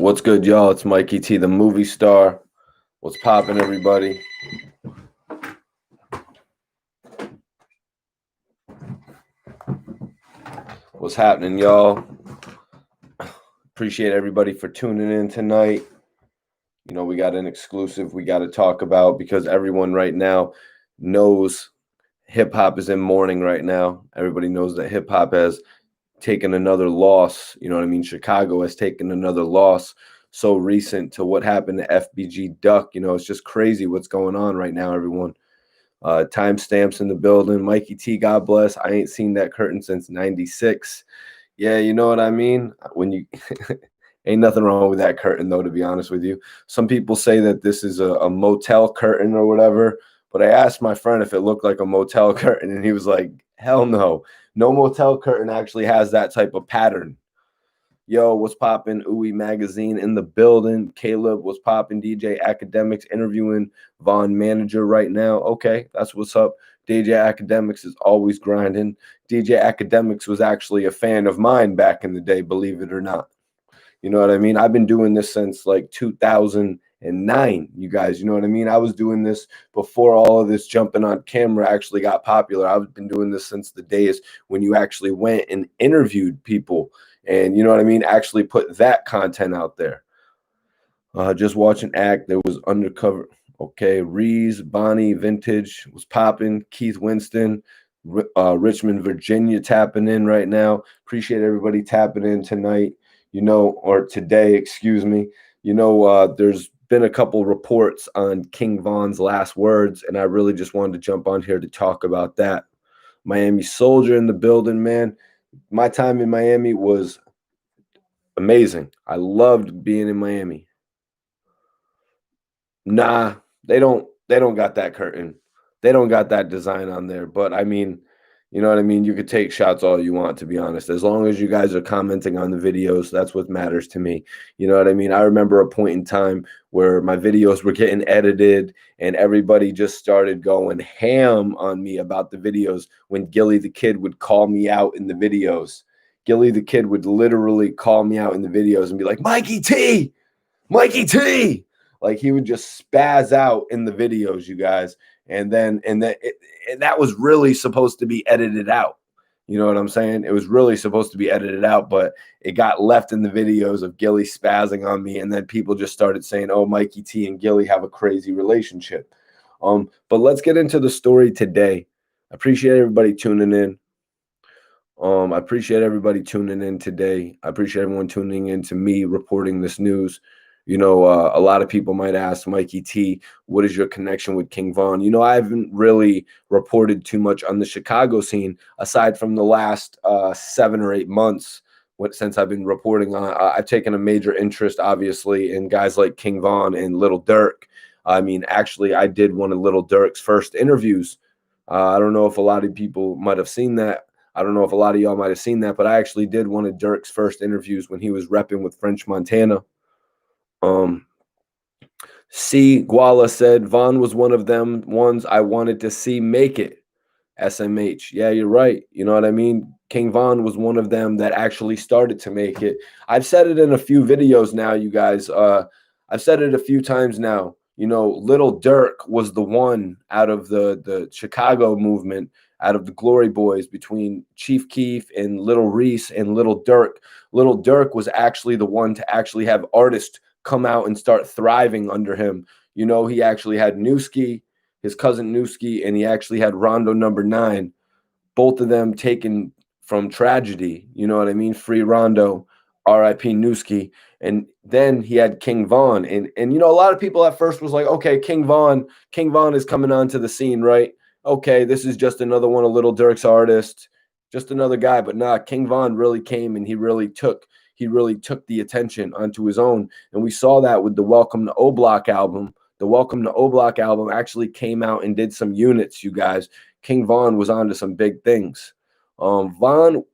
What's good, y'all? It's Mikey T, the movie star. What's poppin', everybody? What's happening, y'all? Appreciate everybody for tuning in tonight. You know, we got an exclusive we got to talk about because everyone right now knows hip-hop is in mourning right now. Everybody knows that hip-hop has taken another loss. You know what I mean? Chicago has taken another loss so recent to what happened to FBG Duck. You know, it's just crazy what's going on right now, everyone. Timestamps in the building. Mikey T, God bless. I ain't seen that curtain since 96. Yeah, you know what I mean? When you ain't nothing wrong with that curtain, though, to be honest with you. Some people say that this is a motel curtain or whatever, but I asked my friend if it looked like a motel curtain, and he was like, hell no. No motel curtain actually has that type of pattern. Yo, what's poppin'? Ooey Magazine in the building. Caleb, what's poppin'? DJ Academics interviewing Vaughn manager right now. Okay, that's what's up. DJ Academics is always grinding. DJ Academics was actually a fan of mine back in the day, believe it or not. You know what I mean? I've been doing this since like 2009, you guys. You know what I mean? I was doing this before all of this jumping on camera actually got popular. I've been doing this since the days when you actually went and interviewed people and, you know what I mean, actually put that content out there. Just watching Act. There was Undercover. Okay, Reese, Bonnie, Vintage was popping. Keith Winston, Richmond, Virginia tapping in right now. Appreciate everybody tapping in tonight. You know, or today, excuse me. You know, there's been a couple reports on King Vaughn's last words, and I really just wanted to jump on here to talk about that. Miami Soldier in the building, man. My time in Miami was amazing. I loved being in Miami. Nah, they don't got that curtain. They don't got that design on there. But I mean, you know what I mean? You could take shots all you want, to be honest. As long as you guys are commenting on the videos, that's what matters to me. You know what I mean? I remember a point in time where my videos were getting edited and everybody just started going ham on me about the videos when Gilly the Kid would call me out in the videos. Gilly the Kid would literally call me out in the videos and be like, Mikey T! Mikey T! Like he would just spaz out in the videos, you guys. And that was really supposed to be edited out. You know what I'm saying? It was really supposed to be edited out, but it got left in the videos of Gilly spazzing on me. And then people just started saying, oh, Mikey T and Gilly have a crazy relationship. But let's get into the story today. I appreciate everybody tuning in. I appreciate everybody tuning in today. I appreciate everyone tuning in to me reporting this news. You know, a lot of people might ask Mikey T, what is your connection with King Vaughn? You know, I haven't really reported too much on the Chicago scene aside from the last 7 or 8 months since I've been reporting on. I've taken a major interest, obviously, in guys like King Vaughn and Little Durk. I mean, actually, I did one of Little Durk's first interviews. I don't know if a lot of people might have seen that. I don't know if a lot of y'all might have seen that, but I actually did one of Durk's first interviews when he was repping with French Montana. C. Guala said, Vaughn was one of them ones I wanted to see make it. SMH. Yeah, you're right. You know what I mean? King Vaughn was one of them that actually started to make it. I've said it in a few videos now, you guys. I've said it a few times now. You know, Little Durk was the one out of the Chicago movement, out of the Glory Boys, between Chief Keef and Little Reese and Little Durk. Little Durk was actually the one to actually have artists come out and start thriving under him. You know, he actually had Newski, his cousin Newski, and he actually had Rondo number 9, both of them taken from tragedy. You know what I mean? Free Rondo, R.I.P. Newski. And then he had King Vaughn. And you know, a lot of people at first was like, okay, King Vaughn is coming onto the scene, right? Okay, this is just another one of Little Durk's artists, just another guy. But nah, King Vaughn really came and he really took the attention onto his own. And we saw that with the Welcome to O Block album. The Welcome to O Block album actually came out and did some units, you guys. King Vaughn was on to some big things. Vaughn,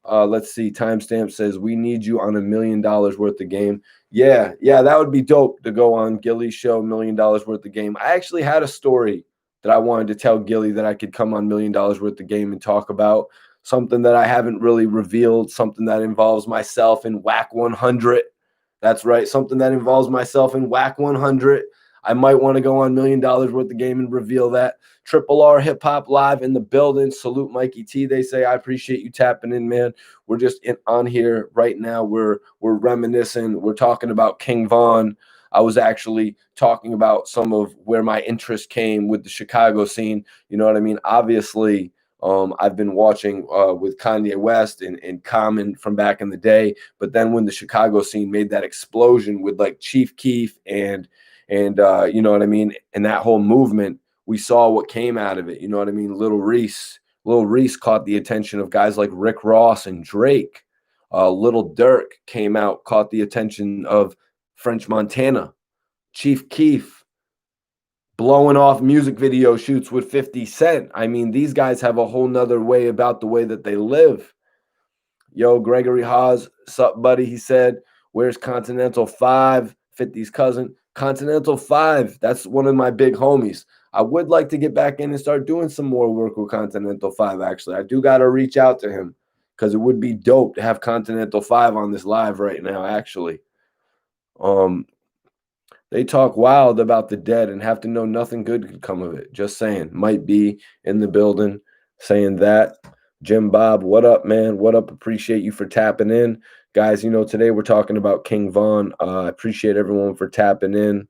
let's see, timestamp says, we need you on $1 million worth of game. Yeah, that would be dope to go on Gilly's show, $1 million worth of game. I actually had a story that I wanted to tell Gilly that I could come on $1 million worth of game and talk about. Something that I haven't really revealed, something that involves myself and Whack 100 That's right. Something that involves myself in Whack 100. I might want to go on $1 million worth of game and reveal that. Triple R Hip Hop Live in the building. Salute Mikey T. They say, I appreciate you tapping in, man. We're just on here right now. We're reminiscing. We're talking about King Vaughn. I was actually talking about some of where my interest came with the Chicago scene. You know what I mean? Obviously, I've been watching with Kanye West and Common from back in the day. But then when the Chicago scene made that explosion with like Chief Keef and you know what I mean, and that whole movement, we saw what came out of it. You know what I mean? Little Reese caught the attention of guys like Rick Ross and Drake. Little Durk came out, caught the attention of French Montana. Chief Keef blowing off music video shoots with 50 Cent. I mean, these guys have a whole nother way about the way that they live. Yo, Gregory Haas, sup, buddy? He said, where's Continental 5? 50's cousin. Continental 5, that's one of my big homies. I would like to get back in and start doing some more work with Continental 5, actually. I do got to reach out to him because it would be dope to have Continental 5 on this live right now, actually. They talk wild about the dead and have to know nothing good could come of it. Just saying. Might be in the building saying that. Jim Bob, what up, man? What up? Appreciate you for tapping in. Guys, you know, today we're talking about King Vaughn. I appreciate everyone for tapping in.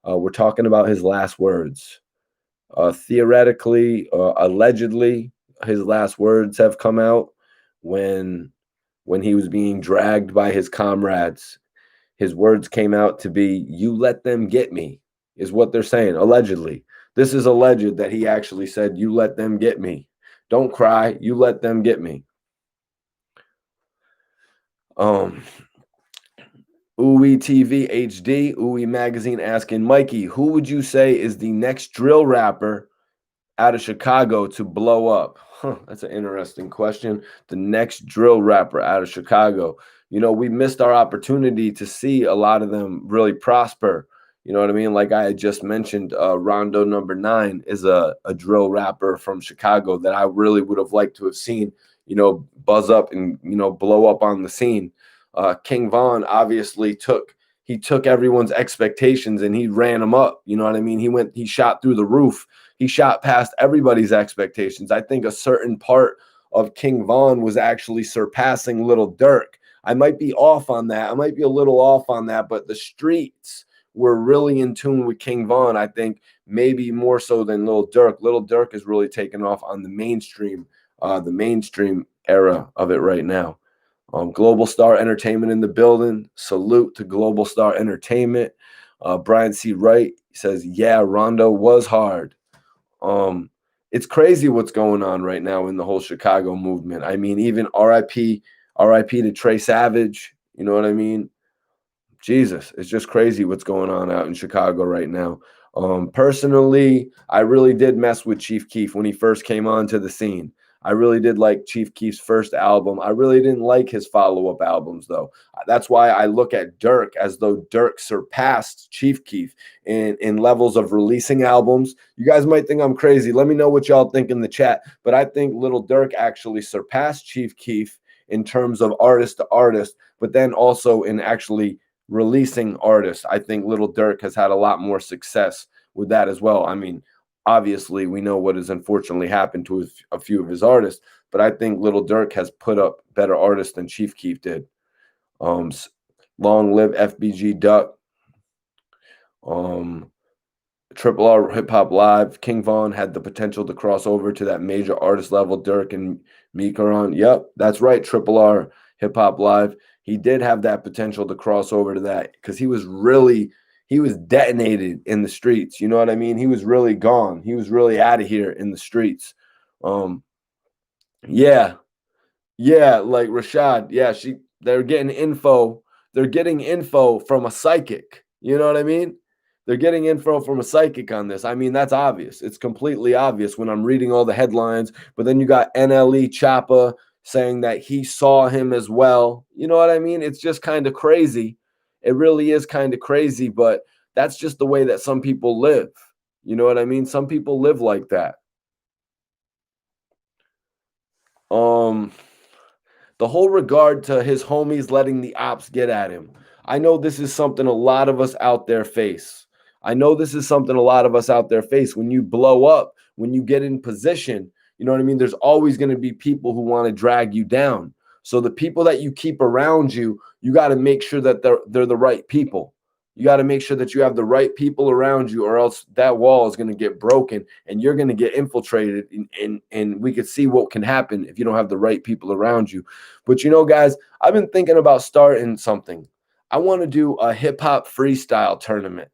We're talking about his last words. Theoretically, allegedly, his last words have come out when he was being dragged by his comrades. His words came out to be, you let them get me, is what they're saying, allegedly. This is alleged that he actually said, you let them get me. Don't cry, you let them get me. Ooey TV HD, Ooey Magazine asking, Mikey, who would you say is the next drill rapper out of Chicago to blow up? That's an interesting question. The next drill rapper out of Chicago. You know, we missed our opportunity to see a lot of them really prosper. You know what I mean? Like I had just mentioned, Rondo number 9 is a drill rapper from Chicago that I really would have liked to have seen, you know, buzz up and, you know, blow up on the scene. King Vaughn obviously took everyone's expectations and he ran them up. You know what I mean? He shot through the roof. He shot past everybody's expectations. I think a certain part of King Vaughn was actually surpassing Little Durk. I might be off on that. I might be a little off on that, but the streets were really in tune with King Vaughn, I think, maybe more so than Little Durk. Little Durk is really taking off on the mainstream era of it right now. Global Star Entertainment in the building. Salute to Global Star Entertainment. Brian C. Wright says, yeah, Rondo was hard. It's crazy what's going on right now in the whole Chicago movement. I mean, even RIP to Trey Savage. You know what I mean? Jesus, it's just crazy what's going on out in Chicago right now. Personally, I really did mess with Chief Keef when he first came onto the scene. I really did like Chief Keef's first album. I really didn't like his follow-up albums, though. That's why I look at Durk as though Durk surpassed Chief Keef in levels of releasing albums. You guys might think I'm crazy. Let me know what y'all think in the chat. But I think Little Durk actually surpassed Chief Keef in terms of artist to artist, but then also in actually releasing artists. I think Little Durk has had a lot more success with that as well. I mean, obviously, we know what has unfortunately happened to a few of his artists, but I think Little Durk has put up better artists than Chief Keef did. Long live FBG Duck. Triple R Hip Hop Live. King Vaughn had the potential to cross over to that major artist level. Durk and Meek are on. Yep, that's right. Triple R Hip Hop Live. He did have that potential to cross over to that because he was detonated in the streets. You know what I mean? He was really gone. He was really out of here in the streets. Yeah, like Rashad. Yeah, they're getting info. They're getting info from a psychic. You know what I mean? They're getting info from a psychic on this. I mean, that's obvious. It's completely obvious when I'm reading all the headlines. But then you got NLE Choppa saying that he saw him as well. You know what I mean? It's just kind of crazy. It really is kind of crazy, but that's just the way that some people live. You know what I mean? Some people live like that. The whole regard to his homies letting the ops get at him. I know this is something a lot of us out there face. I know this is something a lot of us out there face. When you blow up, when you get in position, you know what I mean? There's always going to be people who want to drag you down. So the people that you keep around you, you got to make sure that they're the right people. You got to make sure that you have the right people around you, or else that wall is going to get broken and you're going to get infiltrated. And we could see what can happen if you don't have the right people around you. But, guys, I've been thinking about starting something. I want to do a hip hop freestyle tournament.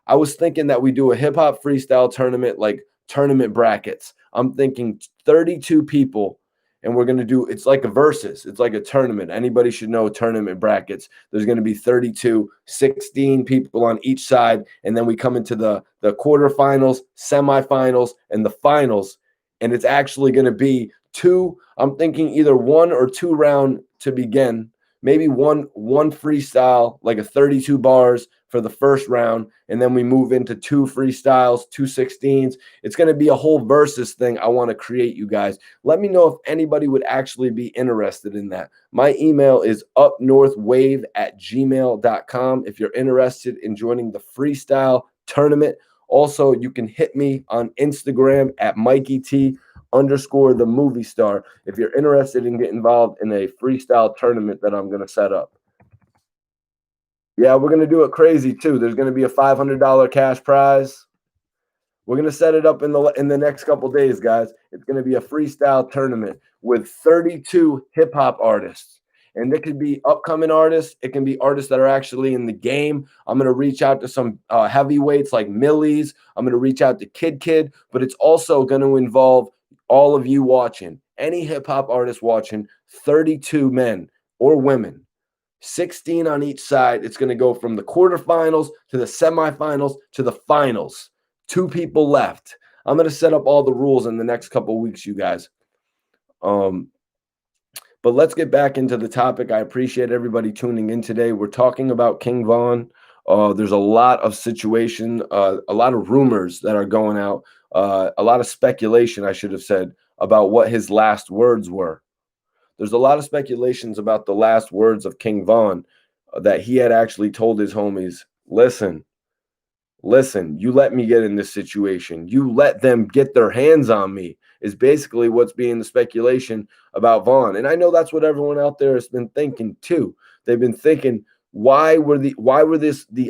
I was thinking that we do a hip hop freestyle tournament, like tournament brackets. I'm thinking 32 people, and we're going to do, it's like a versus. It's like a tournament. Anybody should know tournament brackets. There's going to be 32, 16 people on each side. And then we come into the quarterfinals, semifinals, and the finals. And it's actually going to be I'm thinking either 1 or 2 round to begin. Maybe one freestyle, like a 32 bars for the first round, and then we move into 2 freestyles, 2 16s. It's going to be a whole versus thing I want to create, you guys. Let me know if anybody would actually be interested in that. My email is upnorthwave@gmail.com if you're interested in joining the freestyle tournament. Also, you can hit me on Instagram at MikeyT_the movie star if you're interested in getting involved in a freestyle tournament that I'm going to set up. Yeah, we're going to do it crazy too. There's going to be a $500 cash prize. We're going to set it up in the next couple days, guys. It's going to be a freestyle tournament with 32 hip hop artists. And it could be upcoming artists. It can be artists that are actually in the game. I'm going to reach out to some heavyweights like Millies. I'm going to reach out to Kid, but it's also going to involve all of you watching. Any hip hop artist watching, 32 men or women. 16 on each side. It's going to go from the quarterfinals to the semifinals to the finals. 2 people left. I'm going to set up all the rules in the next couple of weeks, you guys. But let's get back into the topic. I appreciate everybody tuning in today. We're talking about King Vaughn. There's a lot of situation, a lot of rumors that are going out, a lot of speculation, I should have said, about what his last words were. There's a lot of speculations about the last words of King Vaughn, that he had actually told his homies, listen, you let me get in this situation. You let them get their hands on me, is basically what's being the speculation about Vaughn. And I know that's what everyone out there has been thinking too. They've been thinking, why were the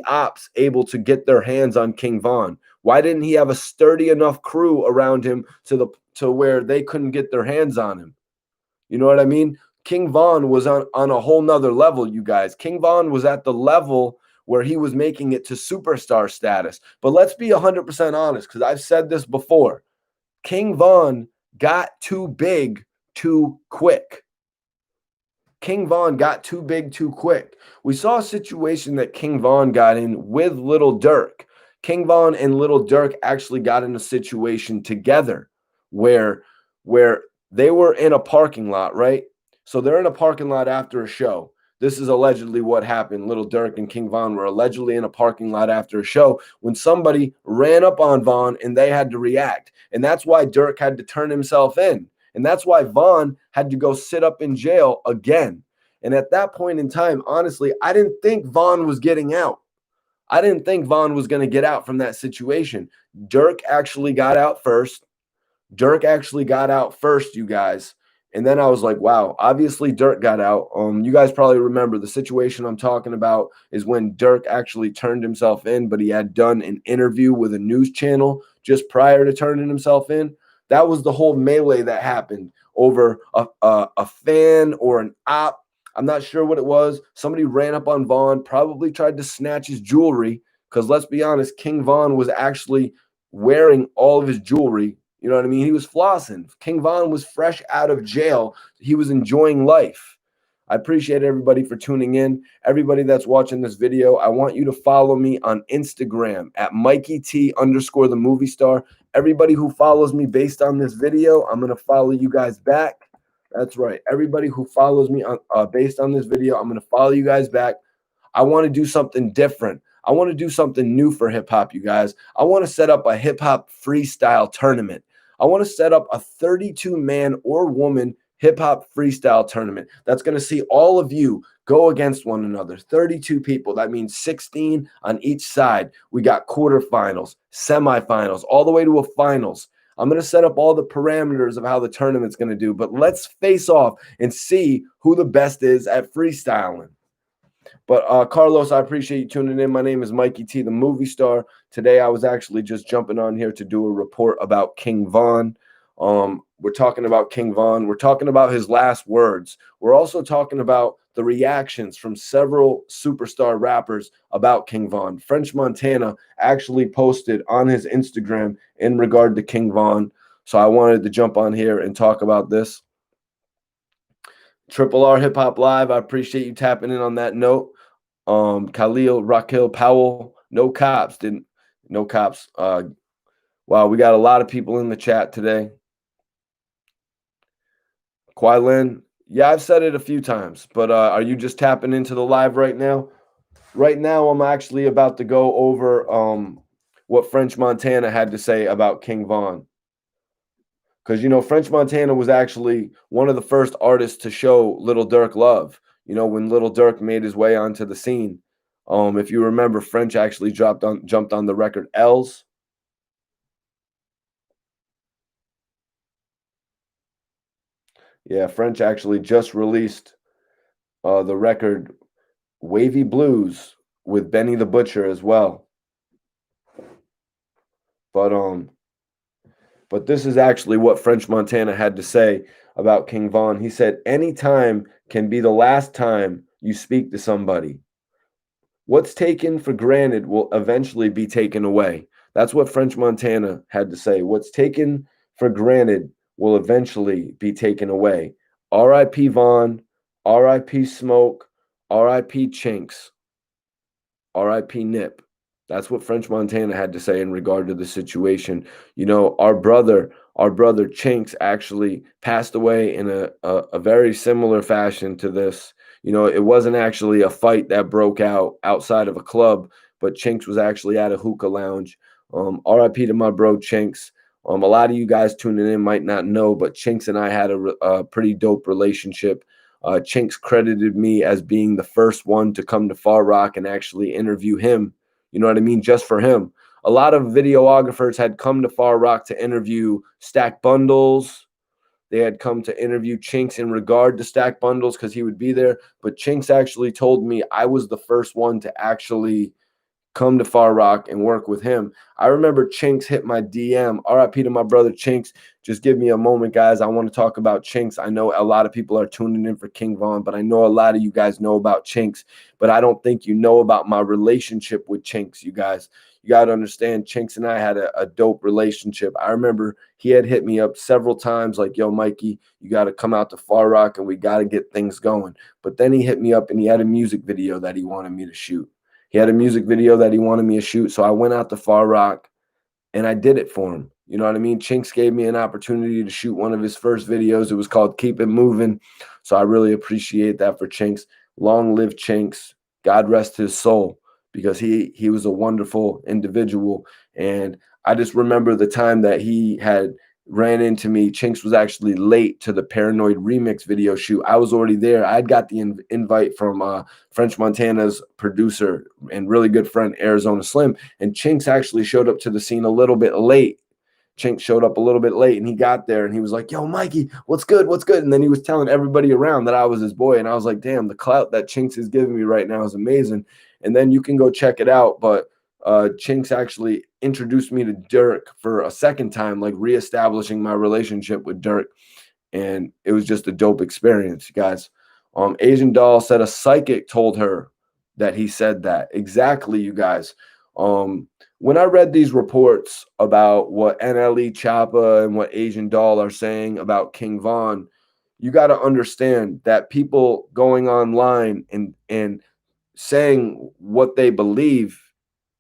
ops able to get their hands on King Vaughn? Why didn't he have a sturdy enough crew around him to where they couldn't get their hands on him? You know what I mean? King Vaughn was on a whole nother level, you guys. King Vaughn was at the level where he was making it to superstar status. But let's be 100% honest, because I've said this before. King Vaughn got too big too quick. King Vaughn got too big too quick. We saw a situation that King Vaughn got in with Little Durk. King Vaughn and Little Durk actually got in a situation together where they were in a parking lot, right? So they're in a parking lot after a show. This is allegedly what happened. Little Durk and King Vaughn were allegedly in a parking lot after a show when somebody ran up on Vaughn and they had to react. And that's why Durk had to turn himself in. And that's why Vaughn had to go sit up in jail again. And at that point in time, honestly, I didn't think Vaughn was getting out. I didn't think Vaughn was going to get out from that situation. Durk actually got out first. You guys. And then I was like, wow, obviously Durk got out. You guys probably remember the situation I'm talking about is when Durk actually turned himself in, but he had done an interview with a news channel just prior to turning himself in. That was the whole melee that happened over a fan or an op. I'm not sure what it was. Somebody ran up on Vaughn, probably tried to snatch his jewelry, because let's be honest, King Vaughn was actually wearing all of his jewelry. You know what I mean? He was flossing. King Vaughn was fresh out of jail. He was enjoying life. I appreciate everybody for tuning in. Everybody that's watching this video, I want you to follow me on Instagram at MikeyT_the movie star. Everybody who follows me based on this video, I'm going to follow you guys back. That's right. Everybody who follows me on based on this video, I'm going to follow you guys back. I want to do something different. I want to do something new for hip hop, you guys. I want to set up a hip hop freestyle tournament. I want to set up a 32-man or woman hip hop freestyle tournament that's going to see all of you go against one another. 32 people. That means 16 on each side. We got quarterfinals, semifinals, all the way to a finals. I'm going to set up all the parameters of how the tournament's going to do, but let's face off and see who the best is at freestyling. But Carlos, I appreciate you tuning in. My name is Mikey T, the movie star. Today, I was actually just jumping on here to do a report about King Vaughn. We're talking about King Vaughn. We're talking about his last words. We're also talking about the reactions from several superstar rappers about King Vaughn. French Montana actually posted on his Instagram in regard to King Vaughn. So I wanted to jump on here and talk about this. Triple R Hip Hop Live, I appreciate you tapping in on that note. Khalil, Raquel Powell, no cops. Wow, we got a lot of people in the chat today. Quylin, yeah, I've said it a few times, but are you just tapping into the live right now? Right now, I'm actually about to go over what French Montana had to say about King Vaughn. Because, French Montana was actually one of the first artists to show Little Durk love. When Little Durk made his way onto the scene. If you remember, French actually jumped on the record L's. Yeah, French actually just released the record Wavy Blues with Benny the Butcher as well. But this is actually what French Montana had to say about King Vaughn. He said, "Any time can be the last time you speak to somebody. What's taken for granted will eventually be taken away." That's what French Montana had to say. What's taken for granted will eventually be taken away. R.I.P. Vaughn, R.I.P. Smoke, R.I.P. Chinks, R.I.P. Nip. That's what French Montana had to say in regard to the situation. Our brother Chinks actually passed away in a very similar fashion to this. It wasn't actually a fight that broke out outside of a club, but Chinks was actually at a hookah lounge. RIP to my bro Chinks. A lot of you guys tuning in might not know, but Chinks and I had a pretty dope relationship. Chinks credited me as being the first one to come to Far Rock and actually interview him. You know what I mean? Just for him. A lot of videographers had come to Far Rock to interview Stack Bundles. They had come to interview Chinks in regard to Stack Bundles because he would be there. But Chinks actually told me I was the first one to actually come to Far Rock and work with him. I remember Chinks hit my DM. RIP to my brother Chinks. Just give me a moment, guys. I want to talk about Chinks. I know a lot of people are tuning in for King Vaughn, but I know a lot of you guys know about Chinks, but I don't think you know about my relationship with Chinks, you guys. You got to understand, Chinks and I had a dope relationship. I remember he had hit me up several times like, "Yo, Mikey, you got to come out to Far Rock and we got to get things going." But then he hit me up and he had a music video that he wanted me to shoot. So I went out to Far Rock and I did it for him. You know what I mean? Chinks gave me an opportunity to shoot one of his first videos. It was called Keep It Moving. So I really appreciate that for Chinks. Long live Chinks. God rest his soul, because he was a wonderful individual. And I just remember the time that he had ran into me. Chinks was actually late to the Paranoid remix video shoot. I was already there. I'd got the invite from French Montana's producer and really good friend Arizona Slim, and Chinks actually showed up to the scene a little bit late. Chinks showed up a little bit late and he got there and he was like, "Yo, Mikey, what's good? What's good?" And then he was telling everybody around that I was his boy. And I was like, damn, the clout that Chinks is giving me right now is amazing. And then you can go check it out. But Chinks actually introduced me to Durk for a second time, like reestablishing my relationship with Durk. And it was just a dope experience, guys. Asian Doll said a psychic told her that he said that. Exactly, you guys. When I read these reports about what NLE Choppa and what Asian Doll are saying about King Vaughn, you got to understand that people going online and saying what they believe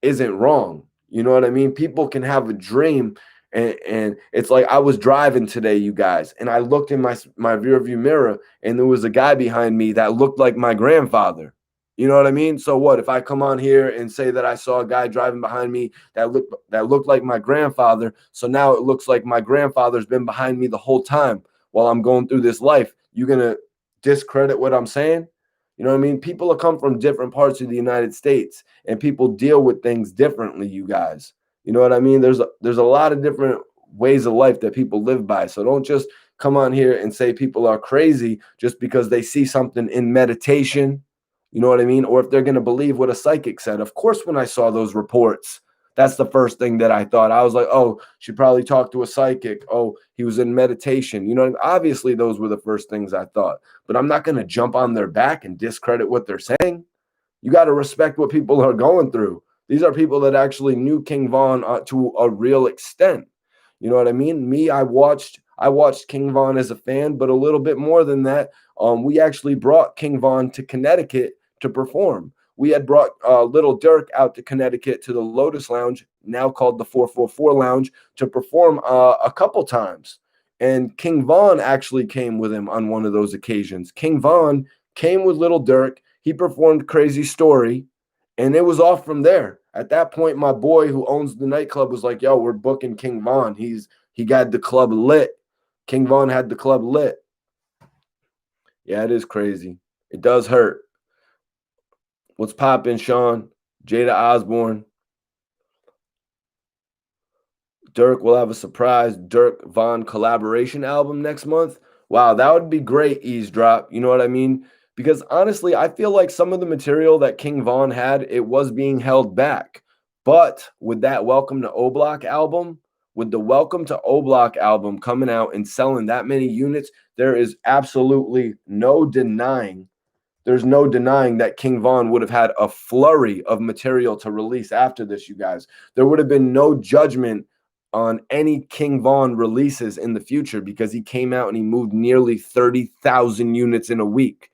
isn't wrong. You know what I mean? People can have a dream, and it's like I was driving today, you guys, and I looked in my rear view mirror, and there was a guy behind me that looked like my grandfather. You know what I mean? So what if I come on here and say that I saw a guy driving behind me that looked like my grandfather? So now it looks like my grandfather's been behind me the whole time while I'm going through this life. You gonna discredit what I'm saying? You know what I mean? People come from different parts of the United States, and people deal with things differently, you guys. You know what I mean? There's a lot of different ways of life that people live by. So don't just come on here and say people are crazy just because they see something in meditation. You know what I mean? Or if they're going to believe what a psychic said. Of course, when I saw those reports, that's the first thing that I thought. I was like, oh, she probably talked to a psychic. Oh, he was in meditation. You know what I mean? Obviously, those were the first things I thought. But I'm not going to jump on their back and discredit what they're saying. You got to respect what people are going through. These are people that actually knew King Vaughn to a real extent. You know what I mean? Me, I watched King Vaughn as a fan, but a little bit more than that. We actually brought King Vaughn to Connecticut to perform. We had brought little Durk out to Connecticut to the Lotus Lounge, now called the 444 Lounge, to perform a couple times. And King Vaughn actually came with him on one of those occasions. King Vaughn came with little Durk. He performed Crazy Story, and it was off from there. At that point, my boy who owns the nightclub was like, yo, we're booking King Vaughn. He got the club lit. King Vaughn had the club lit. Yeah, it is crazy. It does hurt. What's poppin', Sean? Jada Osborne. Durk will have a surprise Durk Vaughn collaboration album next month. Wow, that would be great, Eavesdrop. You know what I mean? Because honestly, I feel like some of the material that King Vaughn had, it was being held back. But with that Welcome to O Block album, with the Welcome to O Block album coming out and selling that many units, there is absolutely no denying. There's no denying that King Vaughn would have had a flurry of material to release after this, you guys. There would have been no judgment on any King Vaughn releases in the future because he came out and he moved nearly 30,000 units in a week.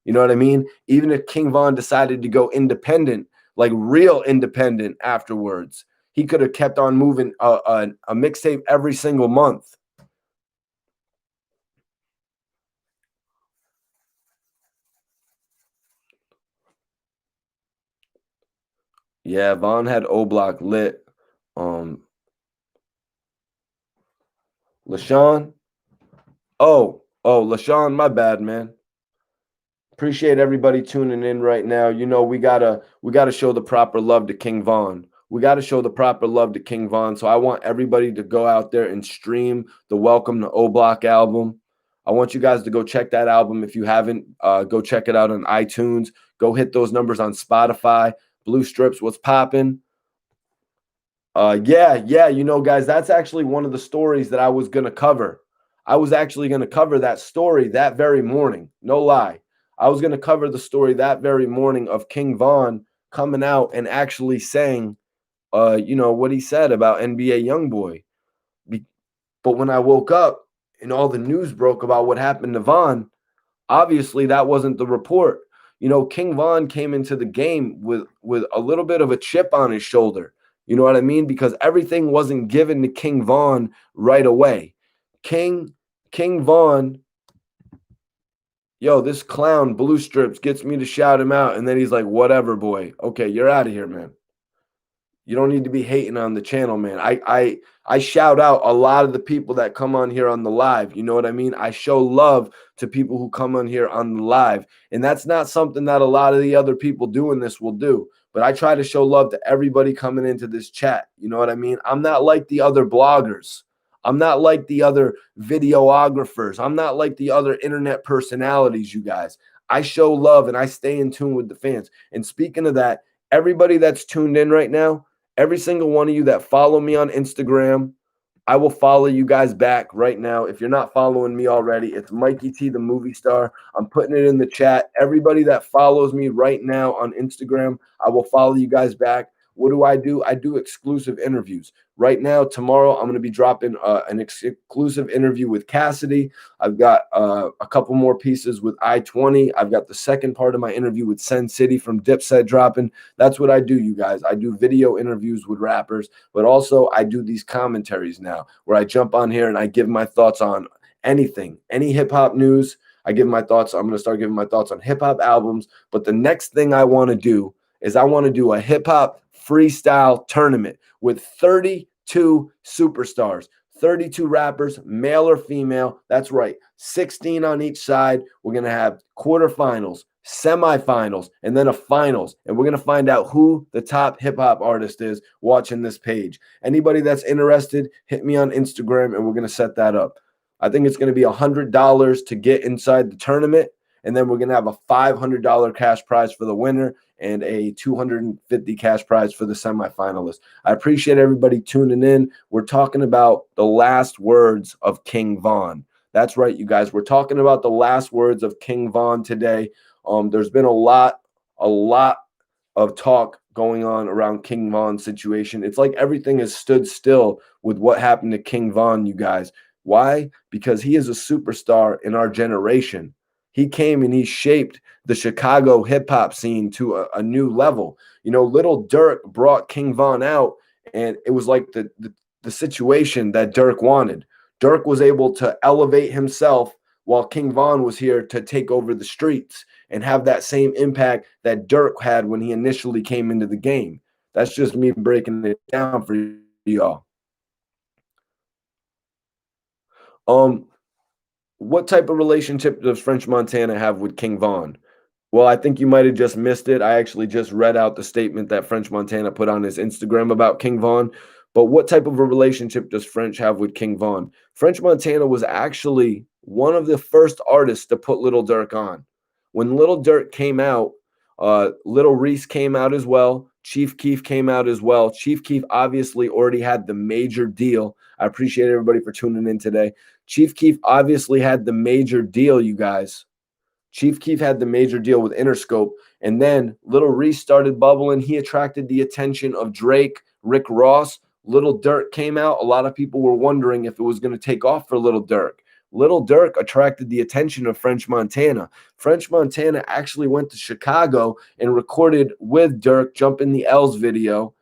You know what I mean? Even if King Vaughn decided to go independent, like real independent afterwards, he could have kept on moving a mixtape every single month. Yeah, Vaughn had O Block lit. LaShawn. LaShawn, my bad, man. Appreciate everybody tuning in right now. You know, we gotta show the proper love to King Vaughn. We gotta show the proper love to King Vaughn. So I want everybody to go out there and stream the Welcome to O Block album. I want you guys to go check that album if you haven't. Go check it out on iTunes. Go hit those numbers on Spotify. Blue Strips, what's popping? Yeah, you know, guys, that's actually one of the stories that I was going to cover. I was actually going to cover that story that very morning. No lie. I was going to cover the story that very morning of King Vaughn coming out and actually saying, you know, what he said about NBA Youngboy. But when I woke up and all the news broke about what happened to Vaughn, obviously that wasn't the report. You know, King Vaughn came into the game with a little bit of a chip on his shoulder. You know what I mean? Because everything wasn't given to King Vaughn right away. King Vaughn, yo, this clown Blue Strips gets me to shout him out, and then he's like, whatever, boy. Okay, you're out of here, man. You don't need to be hating on the channel, man. I shout out a lot of the people that come on here on the live. You know what I mean? I show love to people who come on here on the live. And that's not something that a lot of the other people doing this will do. But I try to show love to everybody coming into this chat. You know what I mean? I'm not like the other bloggers. I'm not like the other videographers. I'm not like the other internet personalities, you guys. I show love and I stay in tune with the fans. And speaking of that, everybody that's tuned in right now, every single one of you that follow me on Instagram, I will follow you guys back right now. If you're not following me already, it's Mikey T, the movie star. I'm putting it in the chat. Everybody that follows me right now on Instagram, I will follow you guys back. What do? I do exclusive interviews. Right now, tomorrow, I'm going to be dropping an exclusive interview with Cassidy. I've got a couple more pieces with I-20. I've got the second part of my interview with Sen City from Dipset dropping. That's what I do, you guys. I do video interviews with rappers, but also I do these commentaries now where I jump on here and I give my thoughts on anything, any hip-hop news. I give my thoughts. I'm going to start giving my thoughts on hip-hop albums. But the next thing I want to do is I want to do a hip-hop freestyle tournament with 32 superstars, 32 rappers, male or female. That's right, 16 on each side. We're going to have quarterfinals, semifinals, and then a finals. And we're going to find out who the top hip hop artist is watching this page. Anybody that's interested, hit me on Instagram and we're going to set that up. I think it's going to be $100 to get inside the tournament. And then we're going to have a $500 cash prize for the winner and a $250 cash prize for the semifinalists. I appreciate everybody tuning in. We're talking about the last words of King Vaughn. That's right, you guys. We're talking about the last words of King Vaughn today. There's been a lot of talk going on around King Vaughn's situation. It's like everything has stood still with what happened to King Vaughn, you guys. Why? Because he is a superstar in our generation. He came and he shaped the Chicago hip hop scene to a new level. You know, Little Durk brought King Vaughn out, and it was like the situation that Durk wanted. Durk was able to elevate himself while King Vaughn was here to take over the streets and have that same impact that Durk had when he initially came into the game. That's just me breaking it down for y'all. What type of relationship does French Montana have with King Vaughn? Well, I think you might have just missed it. I actually just read out the statement that French Montana put on his Instagram about King Vaughn. But what type of a relationship does French have with King Vaughn? French Montana was actually one of the first artists to put Little Durk on. When Little Durk came out, Little Reese came out as well. Chief Keef came out as well. Chief Keef obviously already had the major deal. I appreciate everybody for tuning in today. Chief Keef obviously had the major deal, you guys. Chief Keef had the major deal with Interscope, and then Little Reese started bubbling. He attracted the attention of Drake, Rick Ross. Little Durk came out. A lot of people were wondering if it was going to take off for Little Durk. Little Durk attracted the attention of French Montana. French Montana actually went to Chicago and recorded with Durk Jump in the L's video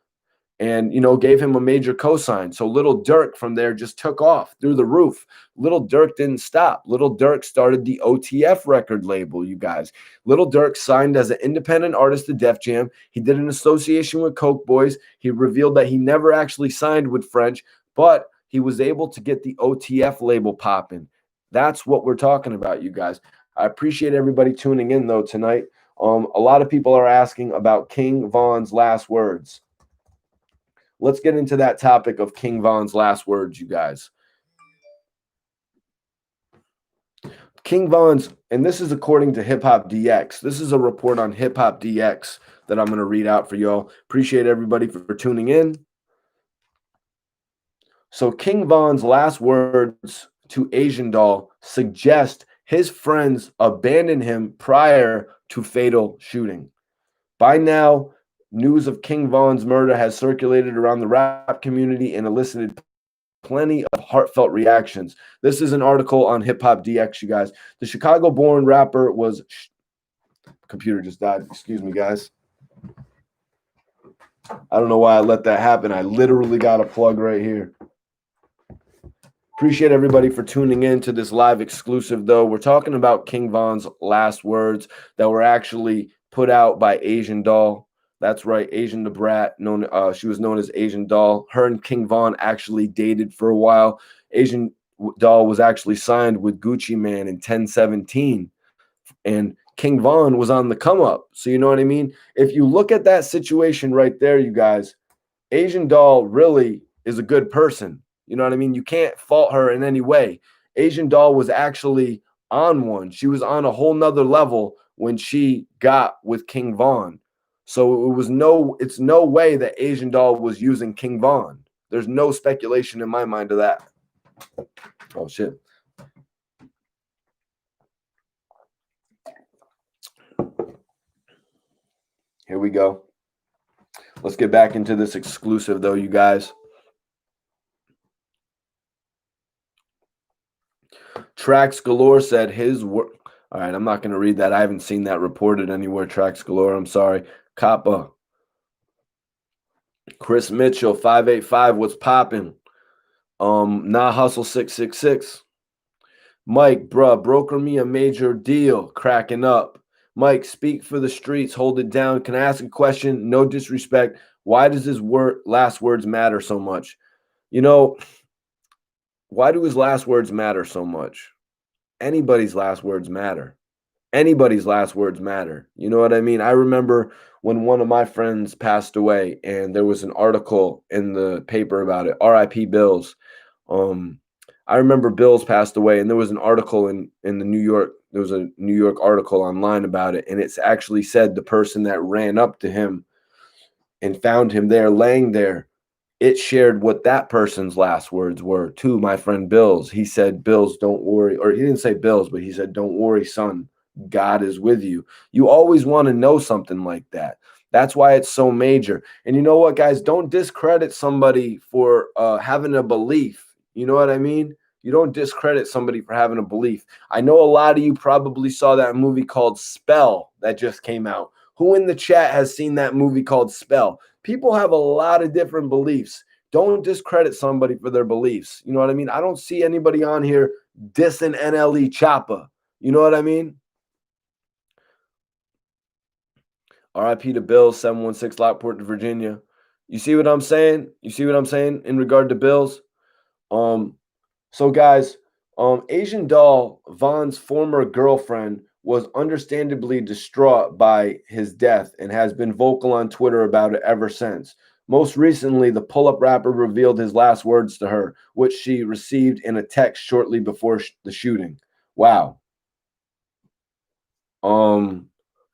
and, you know, gave him a major cosign. So Little Durk from there just took off through the roof. Little Durk didn't stop. Little Durk started the OTF record label, you guys. Little Durk signed as an independent artist to Def Jam. He did an association with Coke Boys. He revealed that he never actually signed with French, but he was able to get the OTF label popping. That's what we're talking about, you guys. I appreciate everybody tuning in, though, tonight. A lot of people are asking about King Vaughn's last words. Let's get into that topic of King Vaughn's last words, you guys. King Vaughn's, and this is according to Hip Hop DX. This is a report on Hip Hop DX that I'm going to read out for y'all. Appreciate everybody for tuning in. So King Vaughn's last words to Asian Doll suggest his friends abandoned him prior to fatal shooting. By now, news of King Vaughn's murder has circulated around the rap community and elicited plenty of heartfelt reactions. This is an article on Hip Hop DX, you guys. The Chicago-born rapper was... Computer just died. Excuse me, guys. I don't know why I let that happen. I literally got a plug right here. Appreciate everybody for tuning in to this live exclusive, though. We're talking about King Vaughn's last words that were actually put out by Asian Doll. That's right, Asian the Brat. She was known as Asian Doll. Her and King Vaughn actually dated for a while. Asian Doll was actually signed with Gucci Mane in 1017. And King Vaughn was on the come up. So you know what I mean? If you look at that situation right there, you guys, Asian Doll really is a good person. You know what I mean? You can't fault her in any way. Asian Doll was actually on one. She was on a whole nother level when she got with King Vaughn. So it's no way that Asian Doll was using King Vaughn. There's no speculation in my mind of that. Oh, shit. Here we go. Let's get back into this exclusive, though, you guys. Tracks Galore said his work. All right, I'm not going to read that. I haven't seen that reported anywhere. Tracks Galore, I'm sorry. Kappa. Chris Mitchell, 585. What's popping? Nah Hustle 666. Mike, bruh, broker me a major deal. Cracking up. Mike, speak for the streets. Hold it down. Can I ask a question? No disrespect. Why does his last words matter so much? You know, why do his last words matter so much? Anybody's last words matter. Anybody's last words matter. You know what I mean? I remember when one of my friends passed away and there was an article in the paper about it, RIP Bills. Um, I remember Bills passed away and there was an article in the New York, there was a New York article online about it, and it's actually said the person that ran up to him and found him there laying there, it shared what that person's last words were to my friend Bill's. He said, Bills, don't worry. Or he didn't say Bills, but he said, don't worry, son. God is with you. You always want to know something like that. That's why it's so major. And you know what, guys? Don't discredit somebody for having a belief. You know what I mean? You don't discredit somebody for having a belief. I know a lot of you probably saw that movie called Spell that just came out. Who in the chat has seen that movie called Spell? People have a lot of different beliefs. Don't discredit somebody for their beliefs. You know what I mean? I don't see anybody on here dissing NLE Choppa. You know what I mean? RIP to Bills, 716 Lockport, Virginia. You see what I'm saying? You see what I'm saying in regard to Bills? Um, so guys, Asian Doll, Vaughn's former girlfriend, was understandably distraught by his death and has been vocal on Twitter about it ever since. Most recently, the pull-up rapper revealed his last words to her, which she received in a text shortly before the shooting. Wow.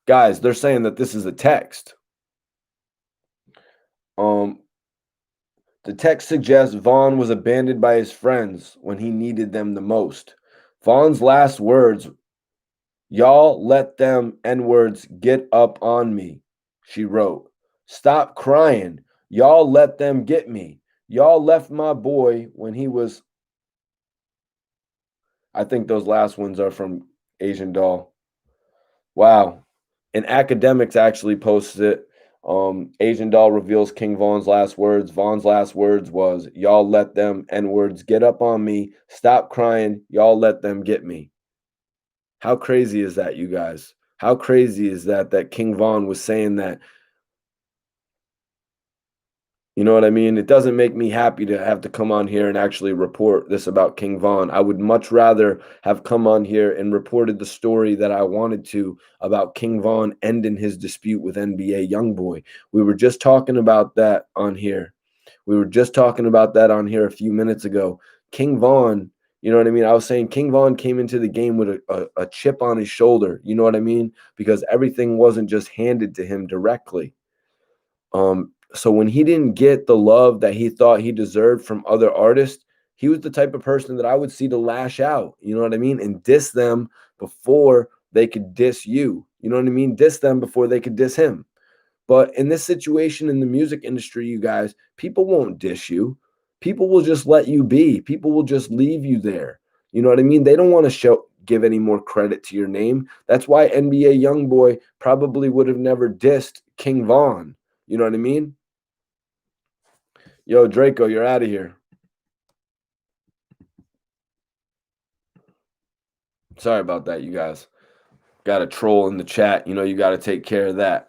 Guys, they're saying that this is a text. Um, the text suggests Vaughn was abandoned by his friends when he needed them the most. Vaughn's last words, y'all let them N-words get up on me, she wrote. Stop crying. Y'all let them get me. Y'all left my boy when he was. I think those last ones are from Asian Doll. Wow. And Academics actually posted it. Asian Doll reveals King Vaughn's last words. Vaughn's last words was, y'all let them N-words get up on me. Stop crying. Y'all let them get me. How crazy is that, you guys? How crazy is that King Vaughn was saying that? You know what I mean? It doesn't make me happy to have to come on here and actually report this about King Vaughn. I would much rather have come on here and reported the story that I wanted to about King Vaughn ending his dispute with NBA Youngboy. We were just talking about that on here. We were just talking about that on here a few minutes ago. King Vaughn, you know what I mean? I was saying King Vaughn came into the game with a chip on his shoulder. You know what I mean? Because everything wasn't just handed to him directly. So when he didn't get the love that he thought he deserved from other artists, he was the type of person that I would see to lash out, you know what I mean? And diss them before they could diss you. You know what I mean? Diss them before they could diss him. But in this situation in the music industry, you guys, people won't diss you. People will just let you be. People will just leave you there. You know what I mean? They don't want to give any more credit to your name. That's why NBA Youngboy probably would have never dissed King Vaughn. You know what I mean? Yo, Draco, you're out of here. Sorry about that, you guys. Got a troll in the chat. You know, you got to take care of that.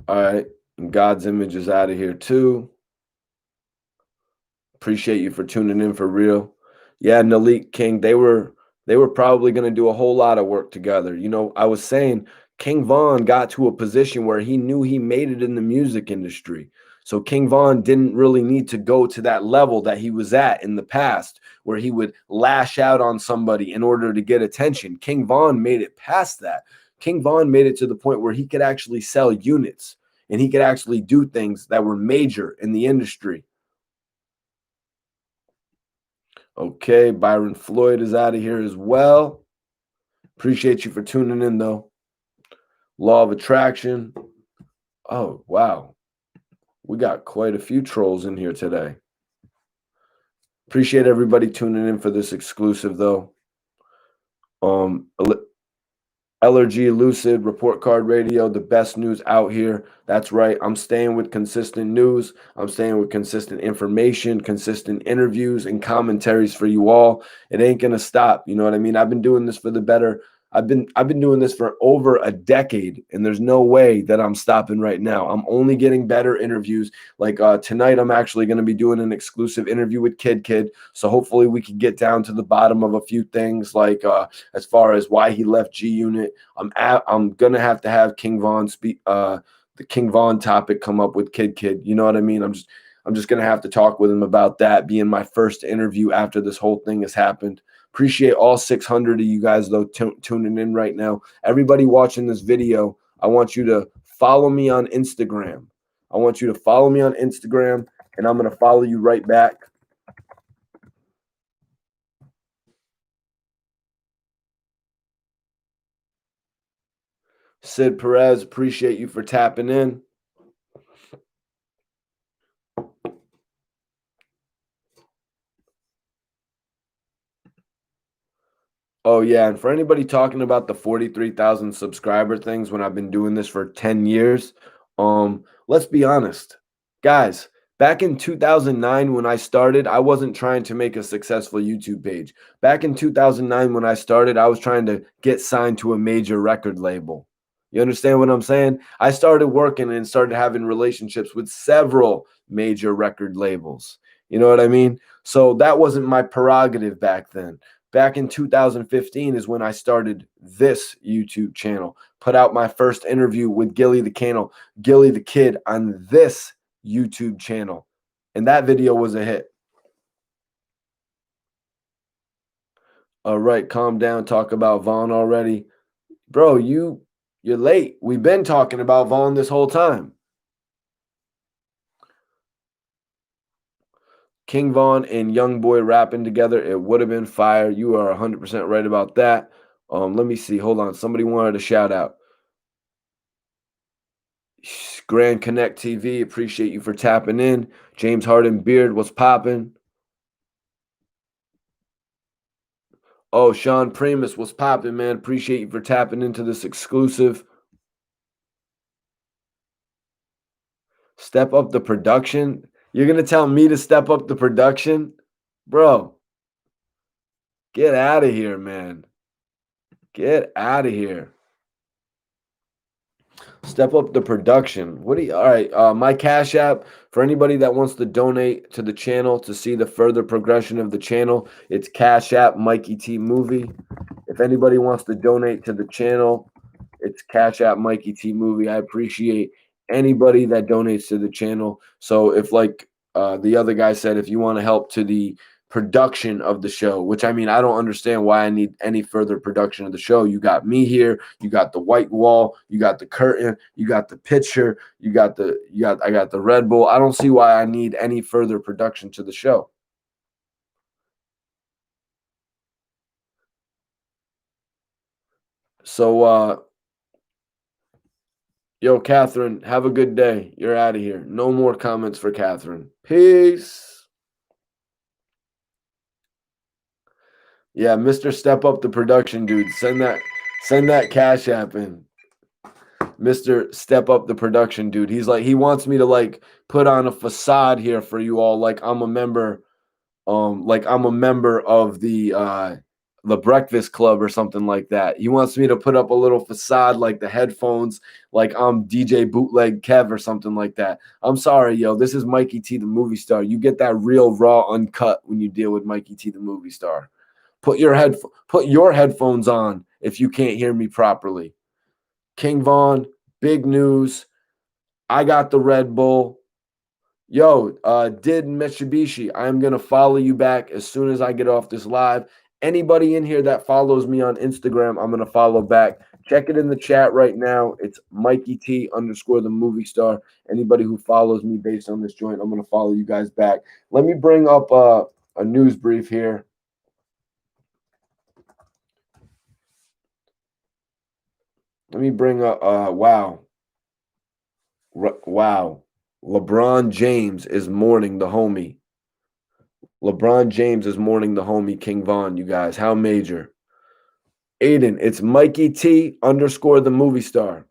All right. And God's Image is out of here too. Appreciate you for tuning in for real. Yeah, Nalik King, they were probably going to do a whole lot of work together. You know, I was saying King Vaughn got to a position where he knew he made it in the music industry. So King Vaughn didn't really need to go to that level that he was at in the past where he would lash out on somebody in order to get attention. King Vaughn made it past that. King Vaughn made it to the point where he could actually sell units and he could actually do things that were major in the industry. Okay, Byron Floyd is out of here as well. Appreciate you for tuning in, though. Law of Attraction. Oh, wow. We got quite a few trolls in here today. Appreciate everybody tuning in for this exclusive, though. LRG Lucid, Report Card Radio, the best news out here. That's right. I'm staying with consistent news. I'm staying with consistent information, consistent interviews, and commentaries for you all. It ain't going to stop. You know what I mean? I've been doing this for the better. I've been doing this for over a decade, and there's no way that I'm stopping right now. I'm only getting better interviews. Like tonight, I'm actually going to be doing an exclusive interview with Kid. So hopefully we can get down to the bottom of a few things, like as far as why he left G Unit. I'm gonna have to have King Vaughn speak. The King Vaughn topic come up with Kid. You know what I mean? I'm just gonna have to talk with him about that, being my first interview after this whole thing has happened. Appreciate all 600 of you guys, though, tuning in right now. Everybody watching this video, I want you to follow me on Instagram. I want you to follow me on Instagram, and I'm going to follow you right back. Sid Perez, appreciate you for tapping in. Oh, yeah. And for anybody talking about the 43,000 subscriber things when I've been doing this for 10 years, let's be honest. Guys, back in 2009 when I started, I wasn't trying to make a successful YouTube page. Back in 2009 when I started, I was trying to get signed to a major record label. You understand what I'm saying? I started working and started having relationships with several major record labels. You know what I mean? So that wasn't my prerogative back then. Back in 2015 is when I started this YouTube channel. Put out my first interview with Gilly the Kid on this YouTube channel. And that video was a hit. All right, calm down. Talk about Vaughn already. Bro, you're late. We've been talking about Vaughn this whole time. King Vaughn and Young Boy rapping together, it would have been fire. You are 100% right about that. Let me see. Hold on. Somebody wanted a shout out. Grand Connect TV, appreciate you for tapping in. James Harden Beard, what's popping? Oh, Sean Primus, what's popping, man? Appreciate you for tapping into this exclusive. Step up the production? You're going to tell me to step up the production? Bro, get out of here, man. Get out of here. Step up the production. All right, my Cash App, for anybody that wants to donate to the channel to see the further progression of the channel, it's Cash App Mikey T Movie. If anybody wants to donate to the channel, it's Cash App Mikey T Movie. I appreciate anybody that donates to the channel. So if, like the other guy said, if you want to help to the production of the show, which I mean, I don't understand why I need any further production of the show. You got me here, you got the white wall, you got the curtain, you got the picture, I got the Red Bull. I don't see why I need any further production to the show. So yo, Catherine, have a good day. You're out of here. No more comments for Catherine. Peace. Yeah, Mr. Step Up the Production dude. Send that Cash App in. Mr. Step Up the Production dude. He's like, he wants me to like put on a facade here for you all, like I'm a member of the Breakfast Club or something like that. He wants me to put up a little facade, like the headphones, like I'm DJ Bootleg Kev or something like that. I'm sorry, yo. This is Mikey T, the movie star. You get that real raw uncut when you deal with Mikey T, the movie star. Put your headphones on if you can't hear me properly. King Vaughn, big news. I got the Red Bull. Yo, did Mitsubishi, I'm going to follow you back as soon as I get off this live. Anybody in here that follows me on Instagram, I'm going to follow back. Check it in the chat right now. It's Mikey T _ the movie star. Anybody who follows me based on this joint, I'm going to follow you guys back. Let me bring up a news brief here. Let me bring up, wow. LeBron James is mourning the homie. LeBron James is mourning the homie King Vaughn, you guys. How major. Aiden, it's Mikey T _ the movie star.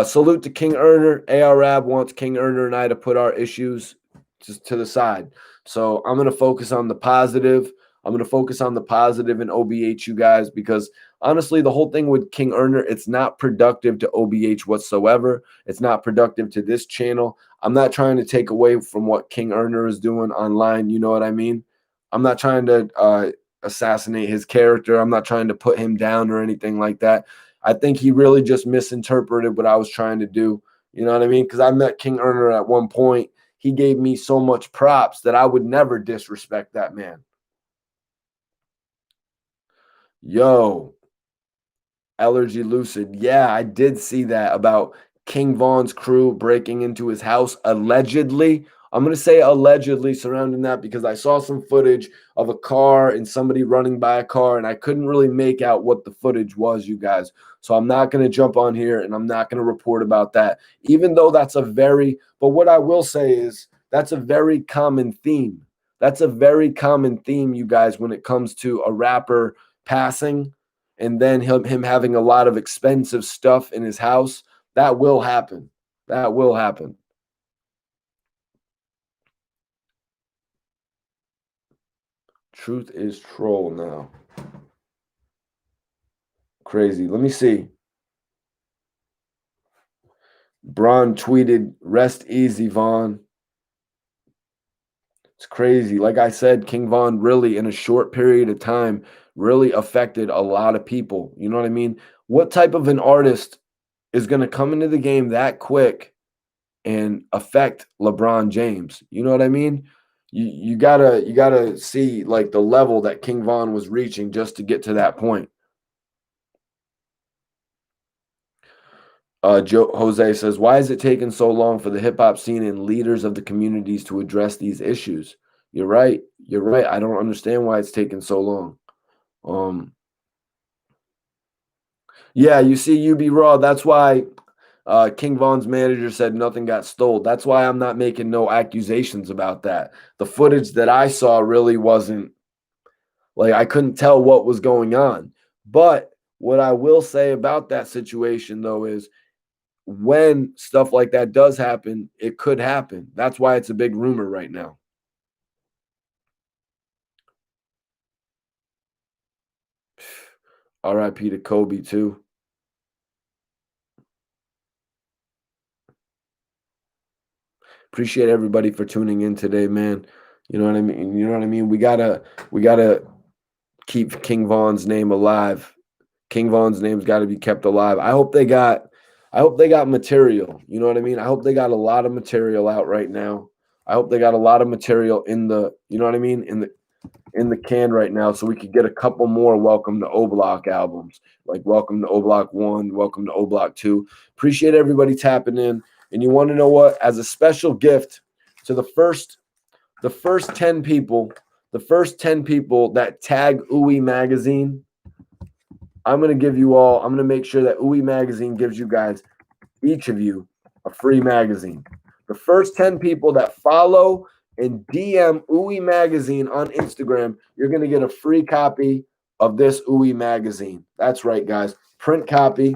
Salute to King Earner. ARAB wants King Earner and I to put our issues just to the side. So I'm going to focus on the positive. I'm going to focus on the positive and OBH, you guys, because honestly, the whole thing with King Earner, it's not productive to OBH whatsoever. It's not productive to this channel. I'm not trying to take away from what King Earner is doing online. You know what I mean? I'm not trying to assassinate his character. I'm not trying to put him down or anything like that. I think he really just misinterpreted what I was trying to do. You know what I mean? Because I met King Earner at one point. He gave me so much props that I would never disrespect that man. Yo, Allergy Lucid. Yeah, I did see that about King Vaughn's crew breaking into his house allegedly. I'm going to say allegedly surrounding that because I saw some footage of a car and somebody running by a car, and I couldn't really make out what the footage was, you guys. So I'm not going to jump on here and I'm not going to report about that, even though that's but what I will say is that's a very common theme. That's a very common theme, you guys, when it comes to a rapper passing and then him having a lot of expensive stuff in his house. That will happen. That will happen. Truth is troll now. Crazy. Let me see. Braun tweeted, "Rest easy, Vaughn." It's crazy. Like I said, King Vaughn really, in a short period of time, really affected a lot of people. You know what I mean? What type of an artist is going to come into the game that quick and affect LeBron James? You know what I mean? You gotta see like the level that King Vaughn was reaching just to get to that point. Jose says, "Why is it taking so long for the hip hop scene and leaders of the communities to address these issues?" You're right. You're right. I don't understand why it's taking so long. Um, yeah, you see, UB Raw. That's why King Vaughn's manager said nothing got stole. That's why I'm not making no accusations about that. The footage that I saw really wasn't like I couldn't tell what was going on. But what I will say about that situation, though, is when stuff like that does happen, it could happen. That's why it's a big rumor right now. RIP to Kobe, too. Appreciate everybody for tuning in today, man. You know what I mean? You know what I mean? We gotta keep King Vaughn's name alive. King Vaughn's name's got to be kept alive. I hope they got material. You know what I mean? I hope they got a lot of material out right now. I hope they got a lot of material in the, you know what I mean, in the can right now, so we could get a couple more Welcome to O Block albums, like Welcome to O Block 1, Welcome to O Block 2. Appreciate everybody tapping in. And you want to know what? As a special gift to the first 10 people, that tag Ooey Magazine, I'm going to make sure that Ooey Magazine gives you guys, each of you, a free magazine. The first 10 people that follow and DM Ooey Magazine on Instagram, you're going to get a free copy of this Ooey Magazine. That's right, guys. Print copy.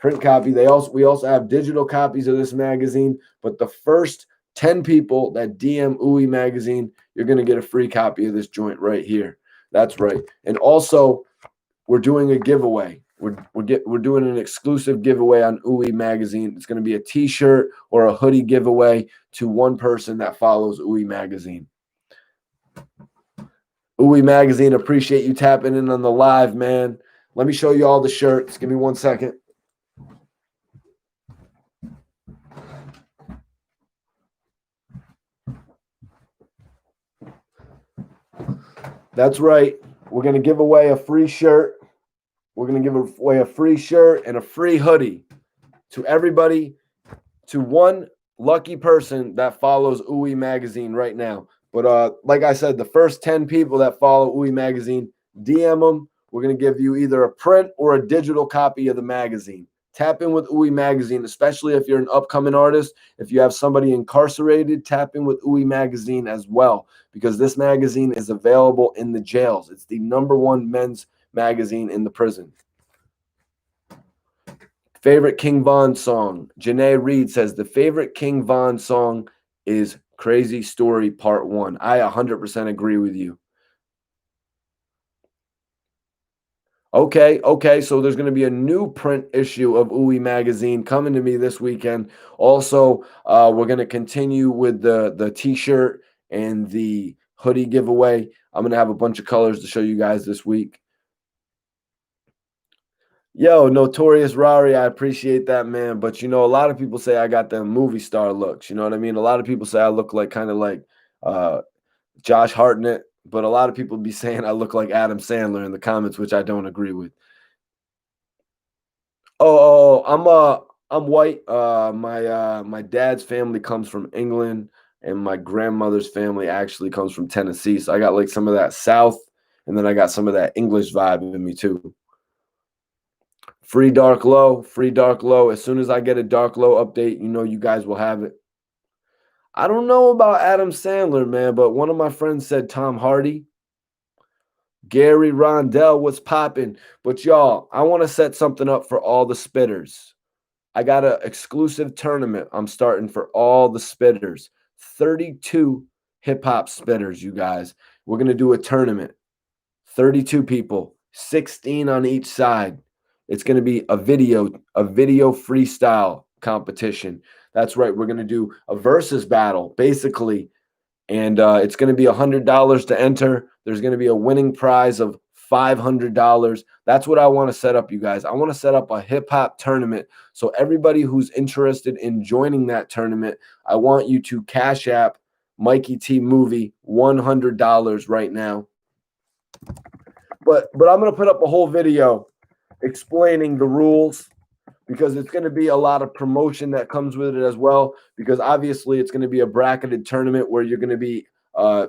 We also have digital copies of this magazine, but the first 10 people that DM Ooey Magazine, you're going to get a free copy of this joint right here. That's right. And also, we're doing a giveaway. We're doing an exclusive giveaway on Ooey Magazine. It's going to be a T-shirt or a hoodie giveaway to one person that follows Ooey Magazine. Ooey Magazine, appreciate you tapping in on the live, man. Let me show you all the shirts. Give me 1 second. That's right. We're going to give away a free shirt. We're going to give away a free shirt and a free hoodie to everybody, to one lucky person that follows Ooey Magazine right now. But like I said, the first 10 people that follow Ooey Magazine, DM them. We're going to give you either a print or a digital copy of the magazine. Tap in with Ooey Magazine, especially if you're an upcoming artist. If you have somebody incarcerated, tap in with Ooey Magazine as well, because this magazine is available in the jails. It's the #1 men's magazine in the prison. Favorite King Von song. Janae Reed says the favorite King Von song is Crazy Story Part 1. I 100% agree with you. Okay, okay. So there's going to be a new print issue of Ooey magazine coming to me this weekend. Also, we're going to continue with the t-shirt and the hoodie giveaway. I'm going to have a bunch of colors to show you guys this week. Yo, Notorious Rari, I appreciate that, man. But you know, a lot of people say I got the movie star looks. You know what I mean? A lot of people say I look like kind of like uh Josh Hartnett, but a lot of people be saying I look like Adam Sandler in the comments, which I don't agree with. I'm white. My dad's family comes from England, and my grandmother's family actually comes from Tennessee. So I got like some of that South, and then I got some of that English vibe in me too. Free Dark Low, free Dark Low. As soon as I get a Dark Low update, you know you guys will have it. I don't know about Adam Sandler, man, but one of my friends said Tom Hardy. Gary Rondell was popping. But y'all, I want to set something up for all the spitters. I got an exclusive tournament I'm starting for all the spitters. 32 hip hop spitters, you guys. We're going to do a tournament. 32 people, 16 on each side. It's going to be a video freestyle competition. That's right. We're going to do a versus battle, basically, and it's going to be $100 to enter. There's going to be a winning prize of $500. That's what I want to set up, you guys. I want to set up a hip hop tournament. So everybody who's interested in joining that tournament, I want you to Cash App Mikey T Movie $100 right now. But I'm going to put up a whole video explaining the rules, because it's going to be a lot of promotion that comes with it as well, because obviously it's going to be a bracketed tournament where you're going to be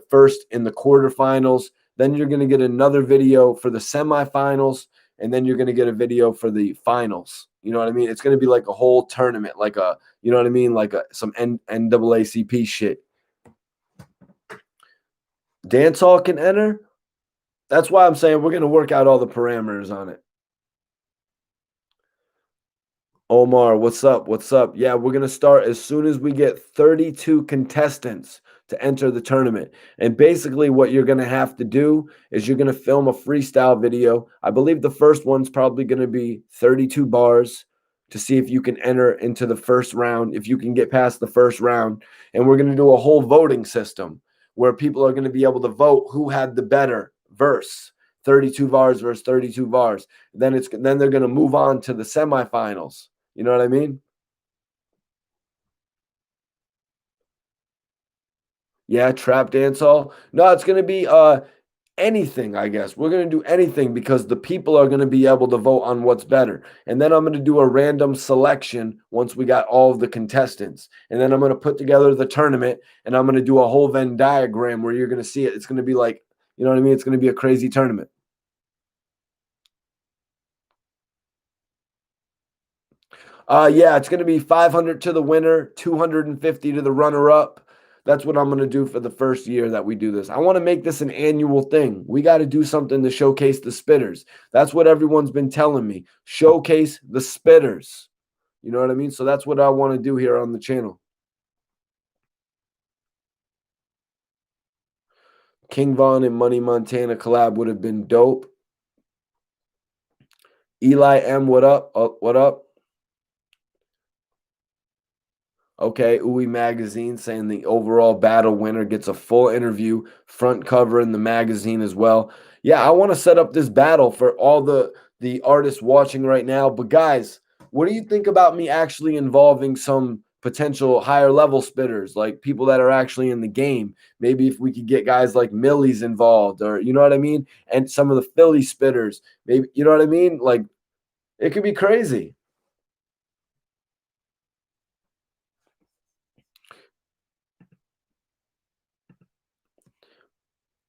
first in the quarterfinals, then you're going to get another video for the semifinals, and then you're going to get a video for the finals. You know what I mean? It's going to be like a whole tournament, like a, you know what I mean? Like some NAACP shit. Dancehall can enter. That's why I'm saying we're going to work out all the parameters on it. Omar, what's up? What's up? Yeah, we're going to start as soon as we get 32 contestants to enter the tournament. And basically what you're going to have to do is you're going to film a freestyle video. I believe the first one's probably going to be 32 bars to see if you can enter into the first round, if you can get past the first round. And we're going to do a whole voting system where people are going to be able to vote who had the better verse. 32 bars versus 32 bars. Then they're going to move on to the semifinals. You know what I mean? Yeah, trap dancehall. No, it's going to be anything, I guess. We're going to do anything because the people are going to be able to vote on what's better. And then I'm going to do a random selection once we got all of the contestants. And then I'm going to put together the tournament, and I'm going to do a whole Venn diagram where you're going to see it. It's going to be like, you know what I mean? It's going to be a crazy tournament. Yeah, it's going to be 500 to the winner, 250 to the runner-up. That's what I'm going to do for the first year that we do this. I want to make this an annual thing. We got to do something to showcase the spitters. That's what everyone's been telling me. Showcase the spitters. You know what I mean? So that's what I want to do here on the channel. King Vaughn and Money Montana collab would have been dope. Eli M, what up? What up? Okay, Ooey Magazine saying the overall battle winner gets a full interview, front cover in the magazine as well. Yeah, I want to set up this battle for all the artists watching right now. But guys, what do you think about me actually involving some potential higher level spitters, like people that are actually in the game? Maybe if we could get guys like Millie's involved, or you know what I mean? And some of the Philly spitters, maybe, you know what I mean? Like, it could be crazy.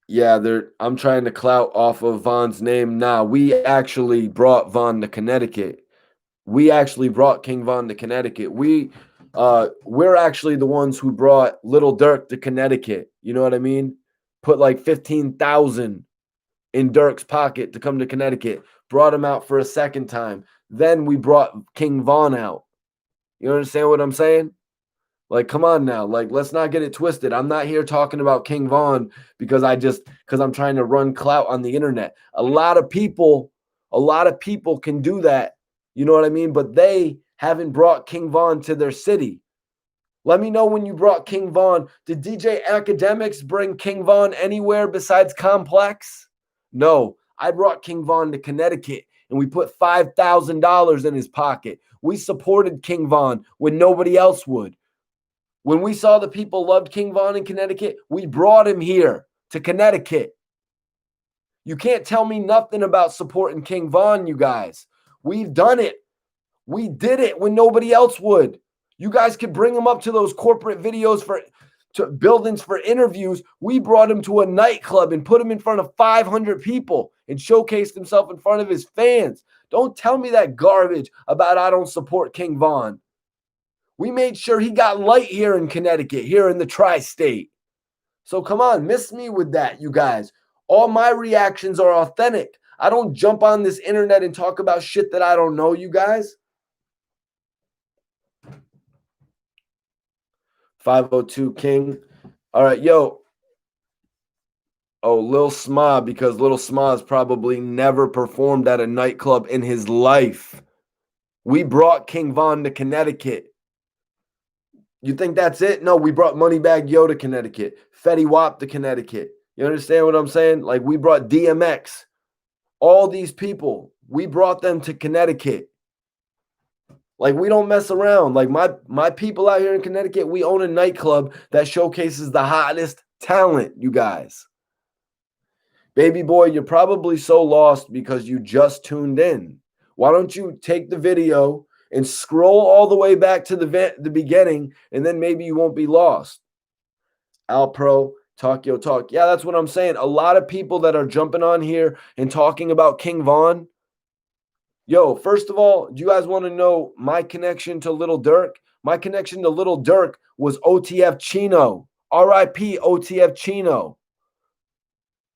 Yeah, I'm trying to clout off of Vaughn's name. Nah, we actually brought Vaughn to Connecticut. We actually brought King Vaughn to Connecticut. We're actually the ones who brought Little Durk to Connecticut. You know what I mean? Put like 15,000 in Durk's pocket to come to Connecticut. Brought him out for a second time. Then we brought King Vaughn out. You understand what I'm saying? Like, come on now. Like, let's not get it twisted. I'm not here talking about King Vaughn because I'm trying to run clout on the internet. A lot of people A lot of people can do that. You know what I mean? But they haven't brought King Vaughn to their city. Let me know when you brought King Vaughn. Did DJ Academics bring King Vaughn anywhere besides Complex? No, I brought King Vaughn to Connecticut and we put $5,000 in his pocket. We supported King Vaughn when nobody else would. When we saw the people loved King Vaughn in Connecticut, we brought him here to Connecticut. You can't tell me nothing about supporting King Vaughn, you guys. We've done it. We did it when nobody else would. You guys could bring him up to those corporate videos to buildings for interviews. We brought him to a nightclub and put him in front of 500 people and showcased himself in front of his fans. Don't tell me that garbage about I don't support King Vaughn. We made sure he got light here in Connecticut, here in the tri-state. So come on, miss me with that, you guys. All my reactions are authentic. I don't jump on this internet and talk about shit that I don't know, you guys. 502 King. All right, yo. Oh, Lil Sma, because Lil Sma's probably never performed at a nightclub in his life. We brought King Vaughn to Connecticut. You think that's it? No, we brought Moneybag Yo to Connecticut. Fetty Wap to Connecticut. You understand what I'm saying? Like, we brought DMX. All these people, we brought them to Connecticut. Like, we don't mess around. Like, my people out here in Connecticut, we own a nightclub that showcases the hottest talent, you guys. Baby boy, you're probably so lost because you just tuned in. Why don't you take the video and scroll all the way back to the beginning, and then maybe you won't be lost. Al Pro, Talk Yo Talk. Yeah, that's what I'm saying. A lot of people that are jumping on here and talking about King Vaughn. Yo, first of all, do you guys want to know my connection to Little Durk? My connection to Little Durk was OTF Chino. R.I.P. OTF Chino.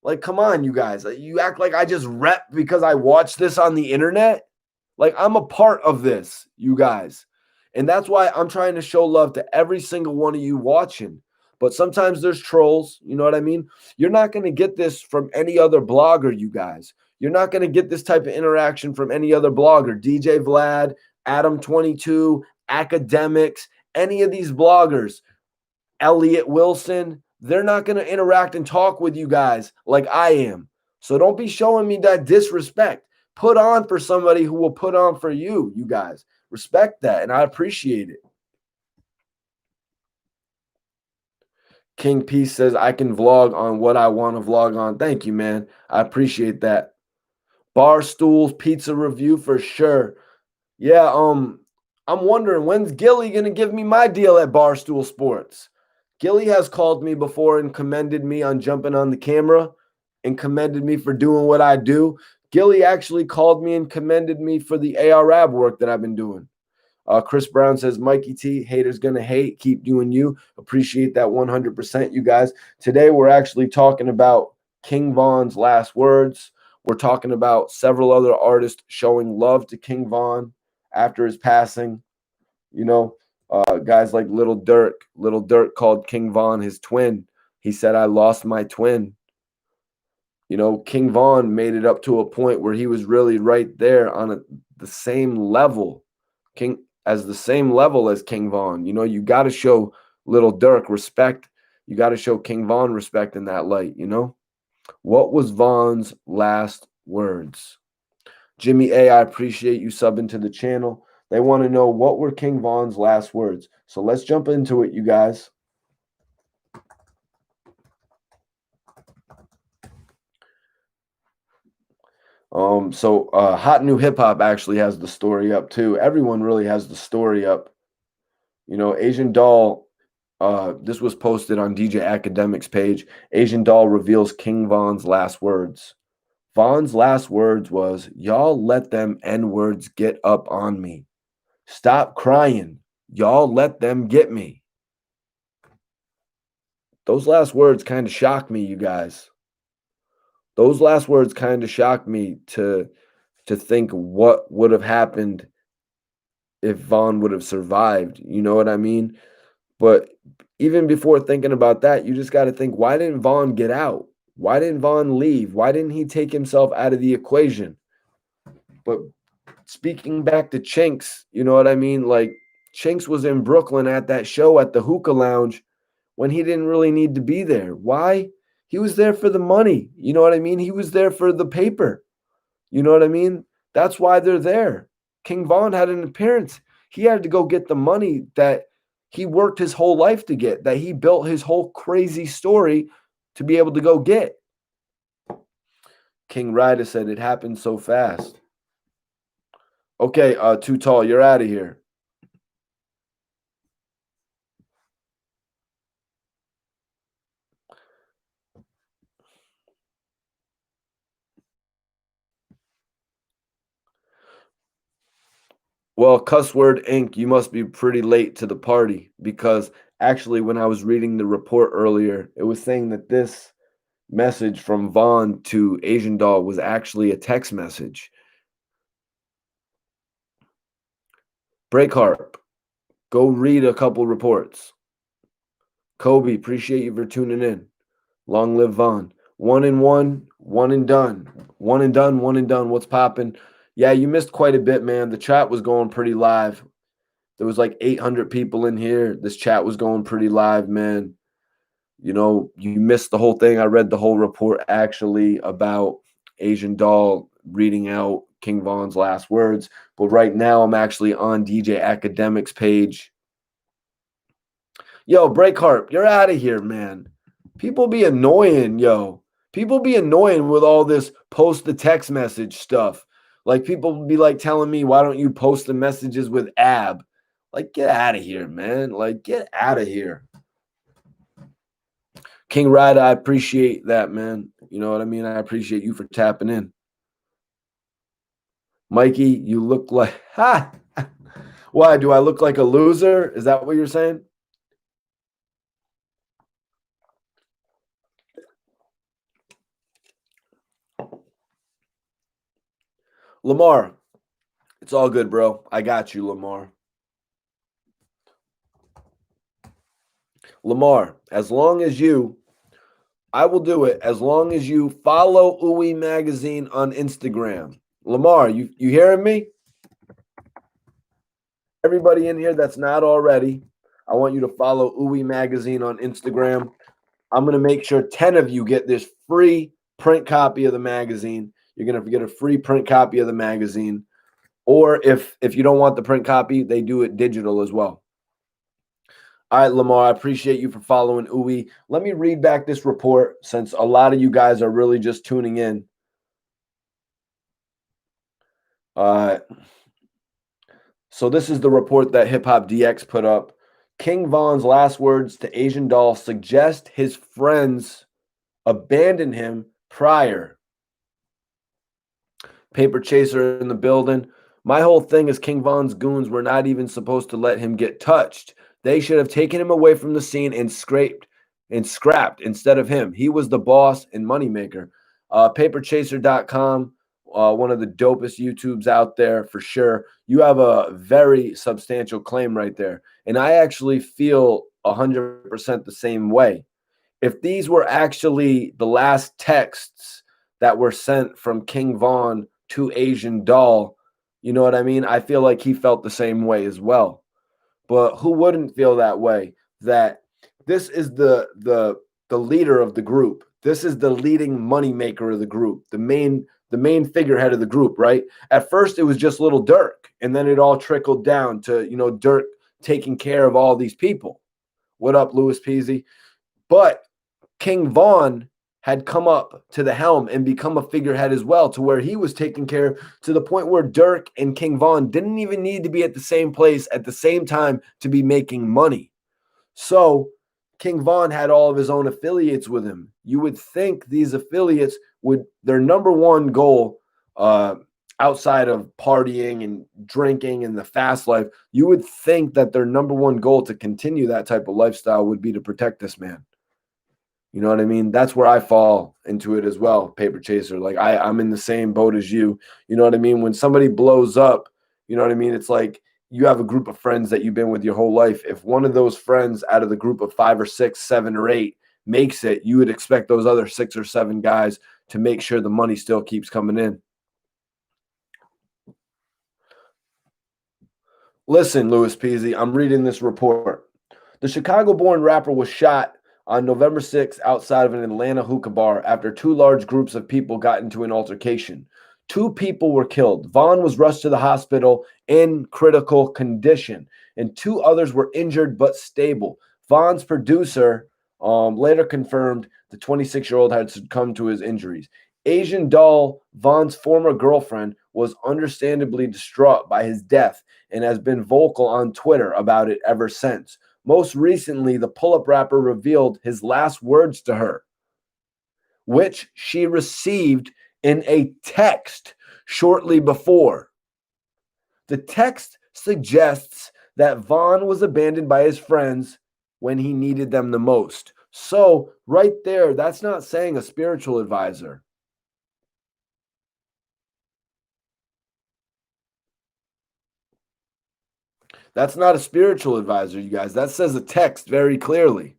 Like, come on, you guys. You act like I just rep because I watched this on the internet. Like, I'm a part of this, you guys. And that's why I'm trying to show love to every single one of you watching. But sometimes there's trolls, you know what I mean? You're not going to get this from any other blogger, you guys. You're not going to get this type of interaction from any other blogger. DJ Vlad, Adam22, Academics, any of these bloggers, Elliot Wilson, they're not going to interact and talk with you guys like I am. So don't be showing me that disrespect. Put on for somebody who will put on for you, you guys. Respect that, and I appreciate it. King Peace says, I can vlog on what I want to vlog on. Thank you, man. I appreciate that. Barstool's pizza review for sure. Yeah, I'm wondering, when's Gilly going to give me my deal at Barstool Sports? Gilly has called me before and commended me on jumping on the camera and commended me for doing what I do. Gilly actually called me and commended me for the ARAB work that I've been doing. Chris Brown says, Mikey T, haters gonna hate. Keep doing you. Appreciate that 100%, you guys. Today, we're actually talking about King Vaughn's last words. We're talking about several other artists showing love to King Vaughn after his passing. You know, guys like Little Durk. Little Durk called King Vaughn his twin. He said, I lost my twin. You know, King Vaughn made it up to a point where he was really right there on the same level. The same level as King Vaughn. You know, you got to show Little Durk respect. You got to show King Vaughn respect in that light, you know? What was Vaughn's last words? Jimmy A, I appreciate you subbing to the channel. They want to know what were King Vaughn's last words. So let's jump into it, you guys. Hot New Hip Hop actually has the story up too. Everyone really has the story up. You know, Asian Doll, this was posted on DJ Academic's page. Asian Doll reveals King Vaughn's last words. Vaughn's last words was, y'all let them N-words get up on me. Stop crying. Y'all let them get me. Those last words kind of shocked me, you guys. Those last words kind of shocked me to think what would have happened if Vaughn would have survived. You know what I mean? But even before thinking about that, you just got to think, why didn't Vaughn get out? Why didn't Vaughn leave? Why didn't he take himself out of the equation? But speaking back to Chinks, you know what I mean? Like Chinks was in Brooklyn at that show at the Hookah Lounge when he didn't really need to be there. Why? He was there for the money. You know what I mean? He was there for the paper. You know what I mean? That's why they're there. King Vaughn had an appearance. He had to go get the money that he worked his whole life to get, that he built his whole crazy story to be able to go get. King Ryder said it happened so fast. Okay, Too Tall, you're out of here. Well, cuss word Inc., you must be pretty late to the party because actually, when I was reading the report earlier, it was saying that this message from Vaughn to Asian Doll was actually a text message. Breakharp, go read a couple reports. Kobe, appreciate you for tuning in. Long live Vaughn. 1 and 1, 1 and done. 1 and done, 1 and done. What's popping? Yeah, you missed quite a bit, man. The chat was going pretty live. There was like 800 people in here. This chat was going pretty live, man. You know, you missed the whole thing. I read the whole report actually about Asian Doll reading out King Vaughn's last words. But right now, I'm actually on DJ Academic's page. Yo, Breakheart, you're out of here, man. People be annoying, yo. People be annoying with all this post the text message stuff. Like people be like telling me, why don't you post the messages with Ab? Like, get out of here, man. Like, get out of here. King Ryder, I appreciate that, man. You know what I mean? I appreciate you for tapping in. Mikey, you look like, ha! Why, do I look like a loser? Is that what you're saying? Lamar, it's all good, bro. I got you, Lamar. Lamar, as long as you, I will do it as long as you follow Uwe Magazine on Instagram. Lamar, you hearing me? Everybody in here that's not already, I want you to follow Uwe Magazine on Instagram. I'm going to make sure 10 of you get this free print copy of the magazine. You're going to get a free print copy of the magazine. Or if you don't want the print copy, they do it digital as well. All right, Lamar, I appreciate you for following Uwe. Let me read back this report since a lot of you guys are really just tuning in. So this is the report that Hip Hop DX put up. King Vaughn's last words to Asian Doll suggest his friends abandoned him prior. Paper Chaser in the building. My whole thing is King Vaughn's goons were not even supposed to let him get touched. They should have taken him away from the scene and scrapped instead of him. He was the boss and moneymaker. Paperchaser.com, one of the dopest YouTubes out there for sure. You have a very substantial claim right there. And I actually feel 100% the same way. If these were actually the last texts that were sent from King Vaughn to Asian Doll, you know what I mean? I feel like he felt the same way as well. But who wouldn't feel that way? That this is the leader of the group. This is the leading moneymaker of the group, the main figurehead of the group, right? At first, it was just little Durk, and then it all trickled down to, you know, Durk taking care of all these people. What up, Louis Peasy? But King Vaughn had come up to the helm and become a figurehead as well, to where he was taken care of, to the point where Durk and King Vaughn didn't even need to be at the same place at the same time to be making money. So King Vaughn had all of his own affiliates with him. You would think these affiliates would, their number one goal, outside of partying and drinking and the fast life, you would think that their number one goal to continue that type of lifestyle would be to protect this man. You know what I mean? That's where I fall into it as well, Paper Chaser. Like I'm in the same boat as you. You know what I mean? When somebody blows up, you know what I mean? It's like you have a group of friends that you've been with your whole life. If one of those friends out of the group of 5 or 6, 7 or 8 makes it, you would expect those other 6 or 7 guys to make sure the money still keeps coming in. Listen, Louis Peasy, I'm reading this report. The Chicago-born rapper was shot on November 6th outside of an Atlanta hookah bar after two large groups of people got into an altercation. Two people were killed. Vaughn was rushed to the hospital in critical condition, and two others were injured but stable. Vaughn's producer later confirmed the 26-year-old had succumbed to his injuries. Asian Doll, Vaughn's former girlfriend, was understandably distraught by his death and has been vocal on Twitter about it ever since. Most recently, the pull-up rapper revealed his last words to her, which she received in a text shortly before. The text suggests that Vaughn was abandoned by his friends when he needed them the most. So, right there, that's not saying a spiritual advisor. That's not a spiritual advisor, you guys. That says a text very clearly.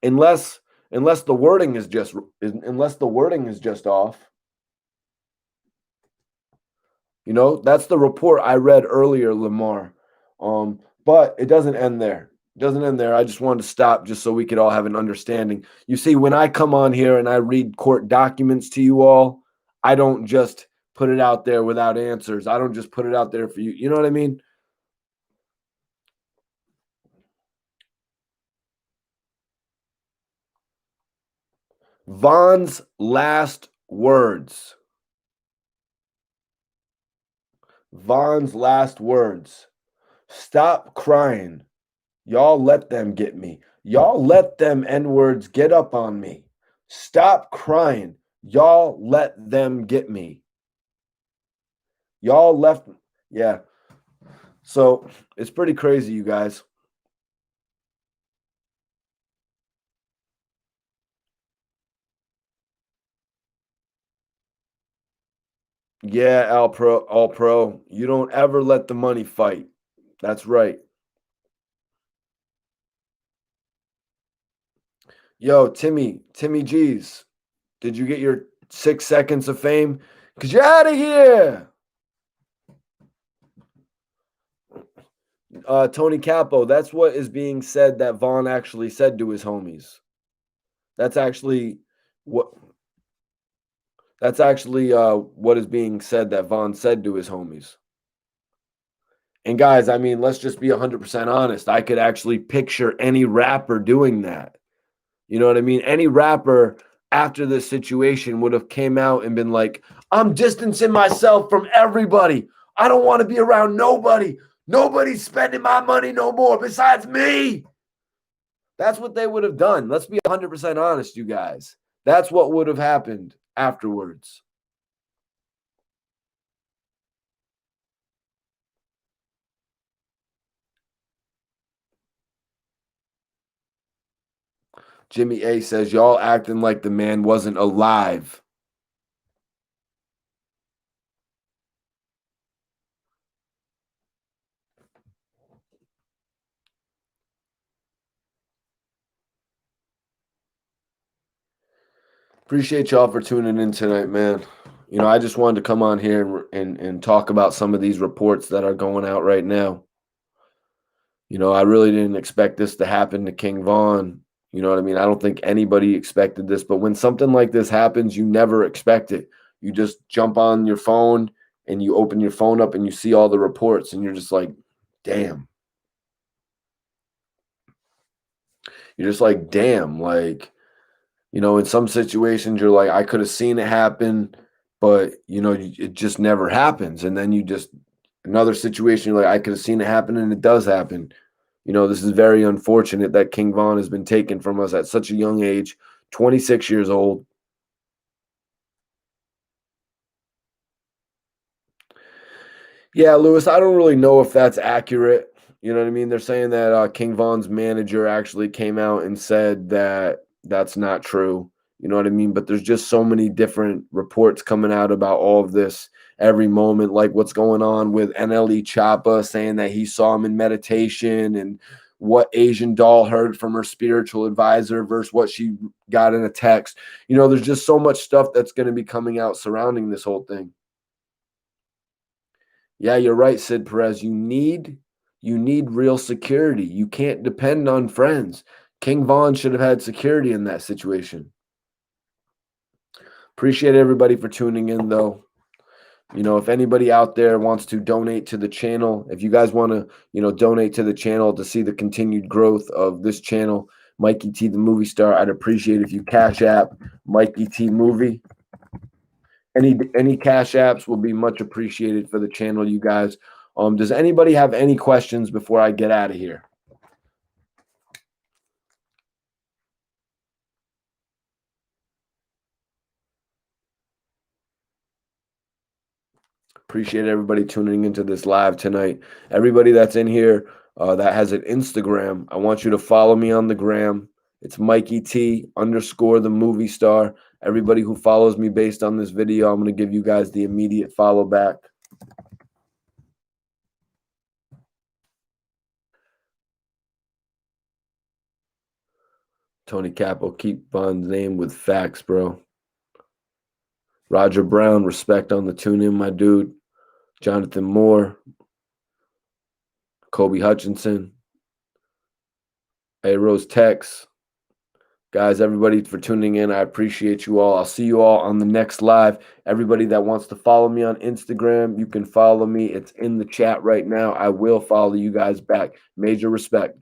Unless the wording is just off. You know, that's the report I read earlier, Lamar. But it doesn't end there. It doesn't end there. I just wanted to stop just so we could all have an understanding. You see, when I come on here and I read court documents to you all, I don't just put it out there without answers. I don't just put it out there for you. You know what I mean? Vaughn's last words. Vaughn's last words. Stop crying. Y'all let them get me. Y'all let them N-words get up on me. Stop crying. Y'all let them get me. Y'all left. Yeah. So it's pretty crazy, you guys. Yeah, all pro. You don't ever let the money fight. That's right. Yo, Timmy G's. Did you get your 6 seconds of fame? Cause you're out of here. Tony Capo, that's what is being said that Vaughn actually said to his homies. That's actually what what is being said that Vaughn said to his homies. And guys, I mean, let's just be 100% honest. I could actually picture any rapper doing that. You know what I mean? Any rapper after this situation would have came out and been like, I'm distancing myself from everybody. I don't want to be around nobody. Nobody's spending my money no more besides me. That's what they would have done. Let's be 100% honest, you guys. That's what would have happened afterwards. Jimmy A says, y'all acting like the man wasn't alive. Appreciate y'all for tuning in tonight, man. You know, I just wanted to come on here and talk about some of these reports that are going out right now. You know, I really didn't expect this to happen to King Vaughn. You know what I mean? I don't think anybody expected this, but when something like this happens, you never expect it. You just jump on your phone and you open your phone up and you see all the reports and you're just like, damn. You're just like, damn, like, you know, in some situations you're like, I could have seen it happen, but you know, it just never happens. And then you just another situation, you're like, I could have seen it happen and it does happen. You know, this is very unfortunate that King Vaughn has been taken from us at such a young age, 26 years old. Yeah, Lewis, I don't really know if that's accurate. You know what I mean? They're saying that King Vaughn's manager actually came out and said that that's not true. You know what I mean? But there's just so many different reports coming out about all of this every moment, like what's going on with NLE Choppa saying that he saw him in meditation and what Asian Doll heard from her spiritual advisor versus what she got in a text. You know, there's just so much stuff that's going to be coming out surrounding this whole thing. Yeah, you're right, Sid Perez. You need You need real security. You can't depend on friends. King Vaughn should have had security in that situation. Appreciate everybody for tuning in, though. If anybody out there wants to donate to the channel, if you guys want to, donate to the channel to see the continued growth of this channel, Mikey T, the movie star, I'd appreciate if you cash app Mikey T movie. Any cash apps will be much appreciated for the channel, you guys. Does anybody have any questions before I get out of here? Appreciate everybody tuning into this live tonight. Everybody that's in here that has an Instagram, I want you to follow me on the gram. It's Mikey T _ the movie star. Everybody who follows me based on this video, I'm going to give you guys the immediate follow back. Tony Capo, keep Vaughn's name with facts, bro. Roger Brown, respect on the tune in, my dude. Jonathan Moore, Kobe Hutchinson, A Rose Tex. Guys, everybody for tuning in, I appreciate you all. I'll see you all on the next live. Everybody that wants to follow me on Instagram, you can follow me. It's in the chat right now. I will follow you guys back. Major respect.